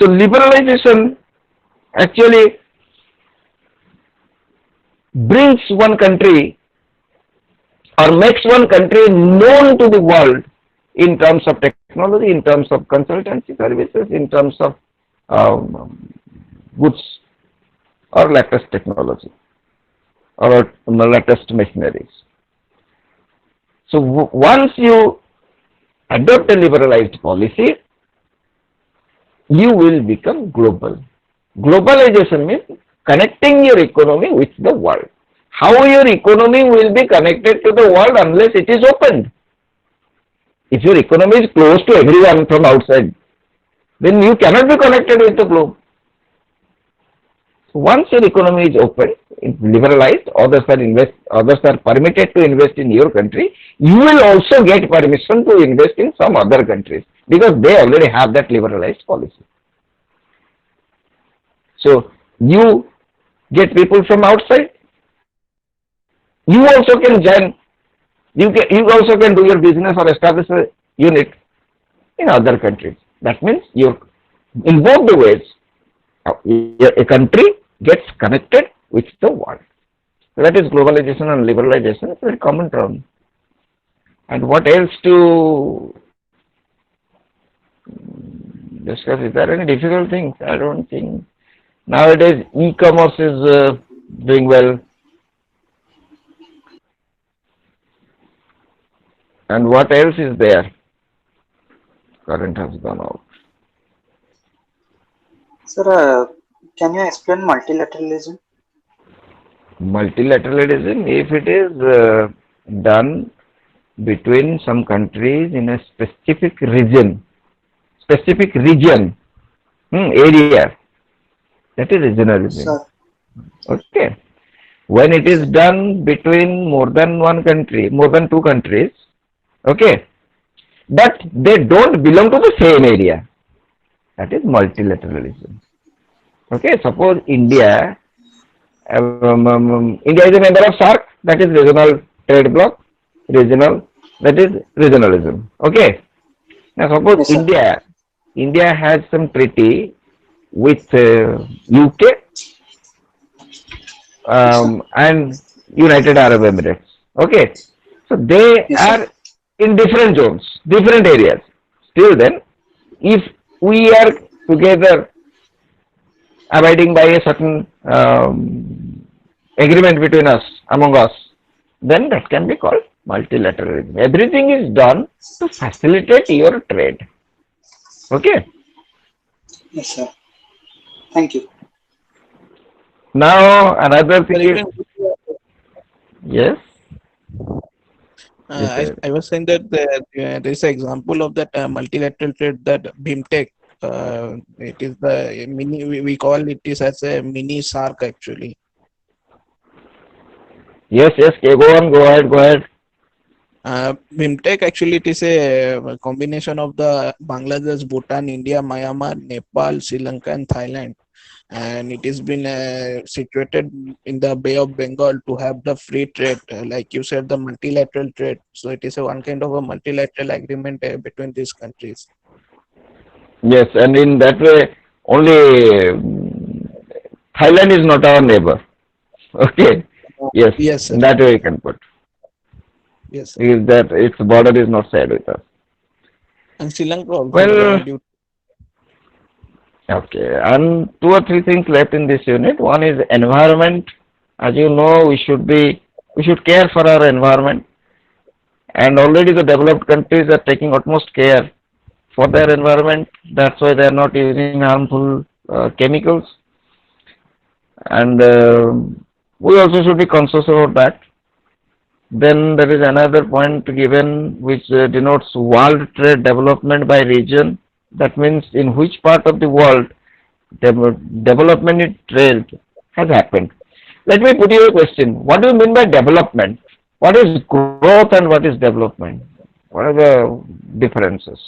So liberalization actually brings one country or makes one country known to the world in terms of technology, in terms of consultancy services, in terms of goods or latest technology or latest machineries. So once you adopt a liberalized policy, you will become global. Globalization means connecting your economy with the world. How your economy will be connected to the world unless it is opened? If your economy is closed to everyone from outside, then you cannot be connected with the globe. So once your economy is open, it's liberalized, others are permitted to invest in your country, you will also get permission to invest in some other countries because they already have that liberalized policy. So you get people from outside, you also can join, you also can do your business or establish a unit in other countries. That means in both the ways, a country gets connected with the world. So that is globalization and liberalization. It's a very common term. And what else to discuss? Is there any difficult things? I don't think. Nowadays, e-commerce is doing well. And what else is there? Current has gone out. Sir, Can you explain multilateralism? Multilateralism, if it is done between some countries in a specific region, area, that is regionalism. Sir, Okay. When it yes, is sir. done between more than one country, more than two countries, okay, but they don't belong to the same area, that is multilateralism. Okay, suppose India is a member of SAARC, that is regional trade bloc, regional, that is regionalism. Okay. Now suppose Yes, sir. India has some treaty with UK Yes, sir. and United Arab Emirates. Okay. So they Yes, sir. are in different zones, different areas. Still then, if we are together abiding by a certain agreement between us, among us, then that can be called multilateralism. Everything is done to facilitate your trade. Okay. Yes, sir. Thank you. Now another Or thing is even yes, yes, sir. I was saying that there is an example of that multilateral trade that BIMTEC. It is the mini. We call it is as a mini SARC actually. Yes, yes. Okay, go ahead, go ahead. BIMTEC actually it is a combination of the Bangladesh, Bhutan, India, Myanmar, Nepal, Sri Lanka, and Thailand, and it has been situated in the Bay of Bengal to have the free trade, like you said, the multilateral trade. So it is a one kind of a multilateral agreement between these countries. Yes, and in that way, only Thailand is not our neighbor. Okay. Yes, Yes, sir. in that way you can put. Yes, sir. Is that its border is not shared with us. And Sri Lanka also. Well, okay, and two or three things left in this unit. One is environment. As you know, we should care for our environment, and already the developed countries are taking utmost care for their environment. That's why they are not using harmful chemicals, and we also should be conscious about that. Then there is another point given which denotes world trade development by region. That means in which part of the world development in trade has happened. Let me put you a question. What do you mean by development? What is growth and what is development? What are the differences?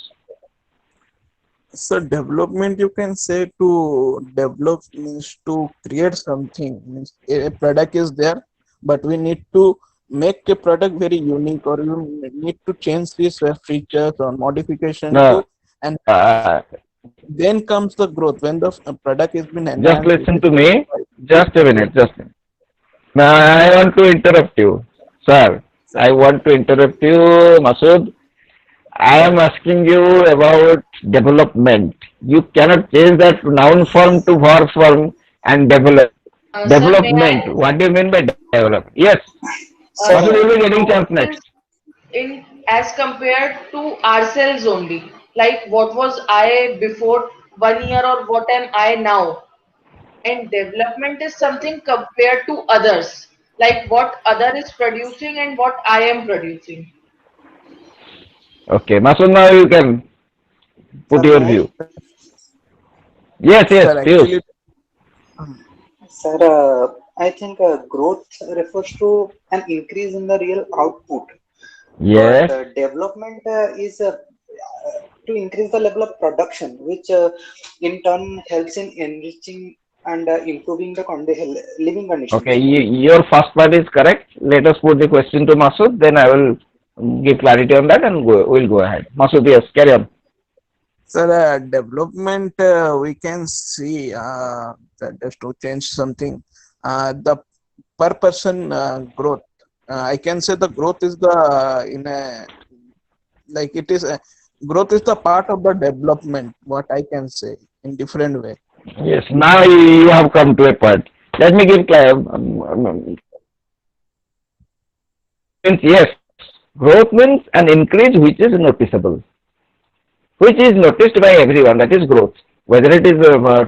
So development you can say to develop means to create something. Means a product is there, but we need to make a product very unique, or you need to change these features or modification No, to, and uh, then comes the growth when the product has been just enhanced. It listen is to me. modified. Just a minute. Just a minute. Now I want to interrupt you, sir. So, I want to interrupt you, Masood. I am asking you about development. You cannot change that noun form to verb form and develop. Sir, may Development. I? What do you mean by develop? Yes. Masood, Sir, you will be getting chance Growth next. is in as compared to ourselves only. Like what was I before 1 year or what am I now? And development is something compared to others. Like what other is producing and what I am producing. Okay. Masood, now you can put sir, your may I? view. Yes, yes, sir, Piyush. actually, um, Sir, I think growth refers to an increase in the real output, but Yes. development is to increase the level of production, which in turn helps in enriching and improving the living Okay. conditions. Your first part is correct. Let us put the question to Masood. Then I will give clarity on that and we'll go ahead. Masood, yes, carry on. sir, development we can see that just to change something, the per person growth. I can say the growth is the in a like it is a, growth is the part of the development. What I can say in different way. Yes, now you have come to a point. Let me give means yes, growth means an increase which is noticeable, which is noticed by everyone. That is growth. whether it is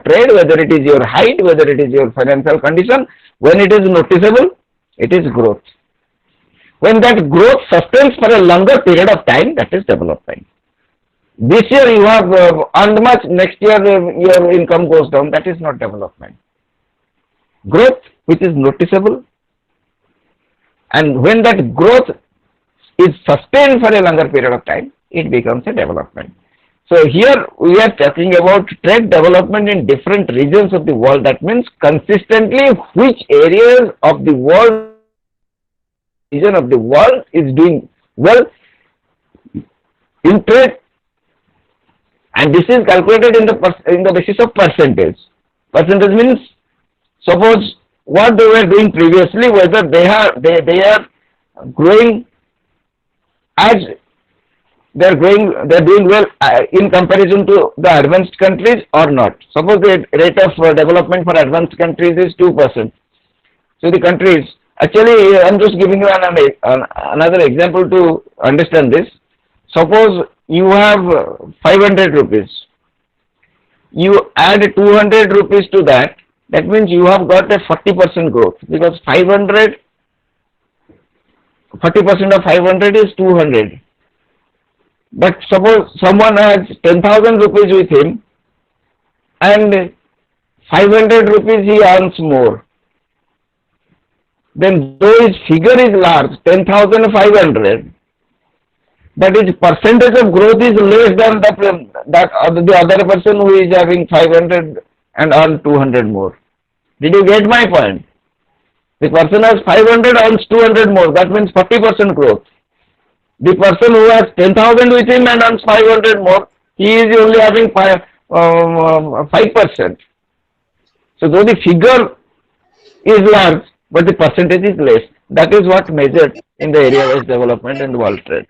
trade, whether it is your height, whether it is your financial condition. When it is noticeable, it is growth. When that growth sustains for a longer period of time, that is development. This year you have earned much, next year your income goes down, that is not development. Growth which is noticeable, and when that growth is sustained for a longer period of time, it becomes a development. So here we are talking about trade development in different regions of the world. That means consistently which areas of the world, region of the world is doing well in trade, and this is calculated in the basis of percentage. Percentage means, suppose what they were doing previously, whether they are growing as they are doing well in comparison to the advanced countries or not. Suppose the rate of development for advanced countries is 2%. So the countries, actually I am just giving you another example to understand this. Suppose you have 500 rupees. You add 200 rupees to that. That means you have got a 40% growth, because 40% of 500 is 200. But suppose someone has 10,000 rupees with him and 500 rupees he earns more. Then though his figure is large, 10,500, but his percentage of growth is less than the other person who is having 500 and earn 200 more. Did you get my point? The person has 500 earns 200 more. That means 40% growth. The person who has 10,000 with him and earns 500 more, he is only having 5%. So though the figure is large, but the percentage is less. That is what measured in the area-wise development and world trade.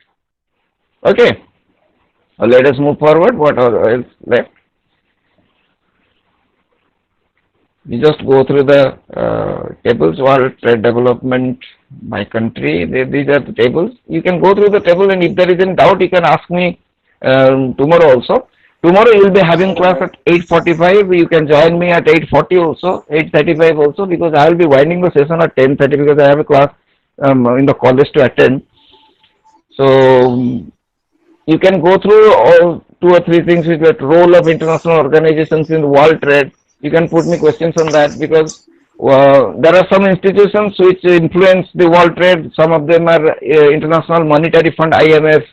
Okay. Let us move forward. What else left? We just go through the tables. World trade development by country. These are the tables. You can go through the table, and if there is any doubt, you can ask me tomorrow also. Tomorrow you will be having class at 8:45. You can join me at 8:40 also, 8:35 also, because I will be winding the session at 10:30 because I have a class in the college to attend. So you can go through all 2 or 3 things with the role of international organizations in the world trade. You can put me questions on that, because there are some institutions which influence the world trade. Some of them are International Monetary Fund, IMF,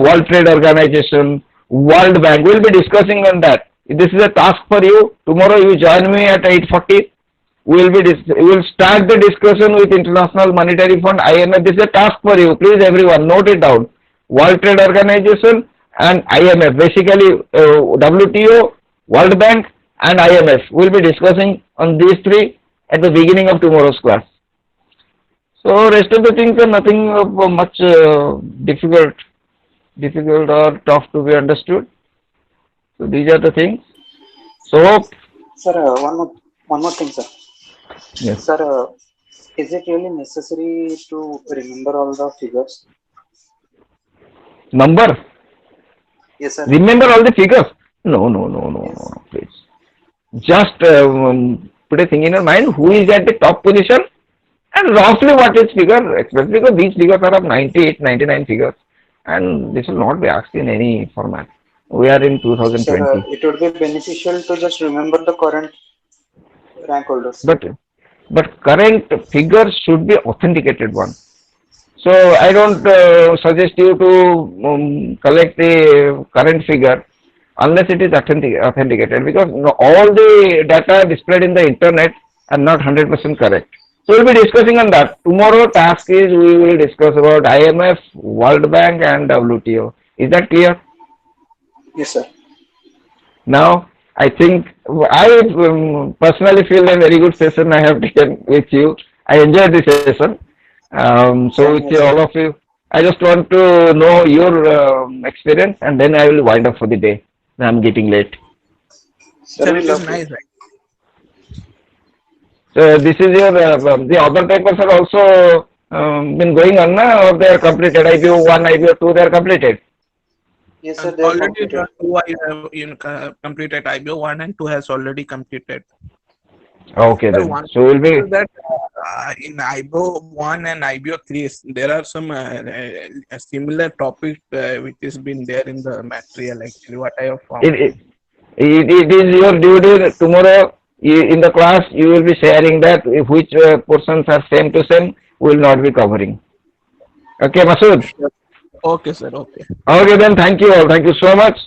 World Trade Organization, World Bank. We will be discussing on that. This is a task for you. Tomorrow you join me at 8:40. We will start the discussion with International Monetary Fund, IMF. This is a task for you. Please everyone note it down. World Trade Organization and IMF. Basically WTO, World Bank and IMF. We will be discussing on these 3 at the beginning of tomorrow's class. So rest of the things are nothing of much difficult or tough to be understood. So these are the things. So Sir, one more thing, sir. yes. Sir, is it really necessary to remember all the figures? Number? Yes, sir. Remember all the figures? No, please. Just put a thing in your mind, who is at the top position and roughly what is figure, especially because these figures are of 98, 99 figures, and this will not be asked in any format. We are in 2020. Sir, it would be beneficial to just remember the current rank holders. But current figures should be authenticated one. So I don't suggest you to collect the current figure unless it is authenticated, because all the data displayed in the internet are not 100% correct. So we'll be discussing on that. Tomorrow task is we will discuss about IMF, World Bank and WTO. Is that clear? Yes, sir. Now I think I personally feel a very good session I have taken with you. I enjoyed this session. So with all of you, I just want to know your experience, and then I will wind up for the day. I'm getting late. Sir, it is nice. So this is your, the other papers are also been going on now, or they are completed? IBO 1, IBO 2, they are completed? Yes, sir. They are Already completed. 2 I have completed. IBO 1 and 2 has already completed. Okay Sir, then. one So we'll thing be is that in IBO 1 and IBO 3, there are some similar topic which has been there in the material actually, what I have found. it, it, it is your duty tomorrow in the class you will be sharing that if which portions are same to same we will not be covering. Okay, Masood. Okay, sir. Okay. Okay then, thank you all. Thank you so much.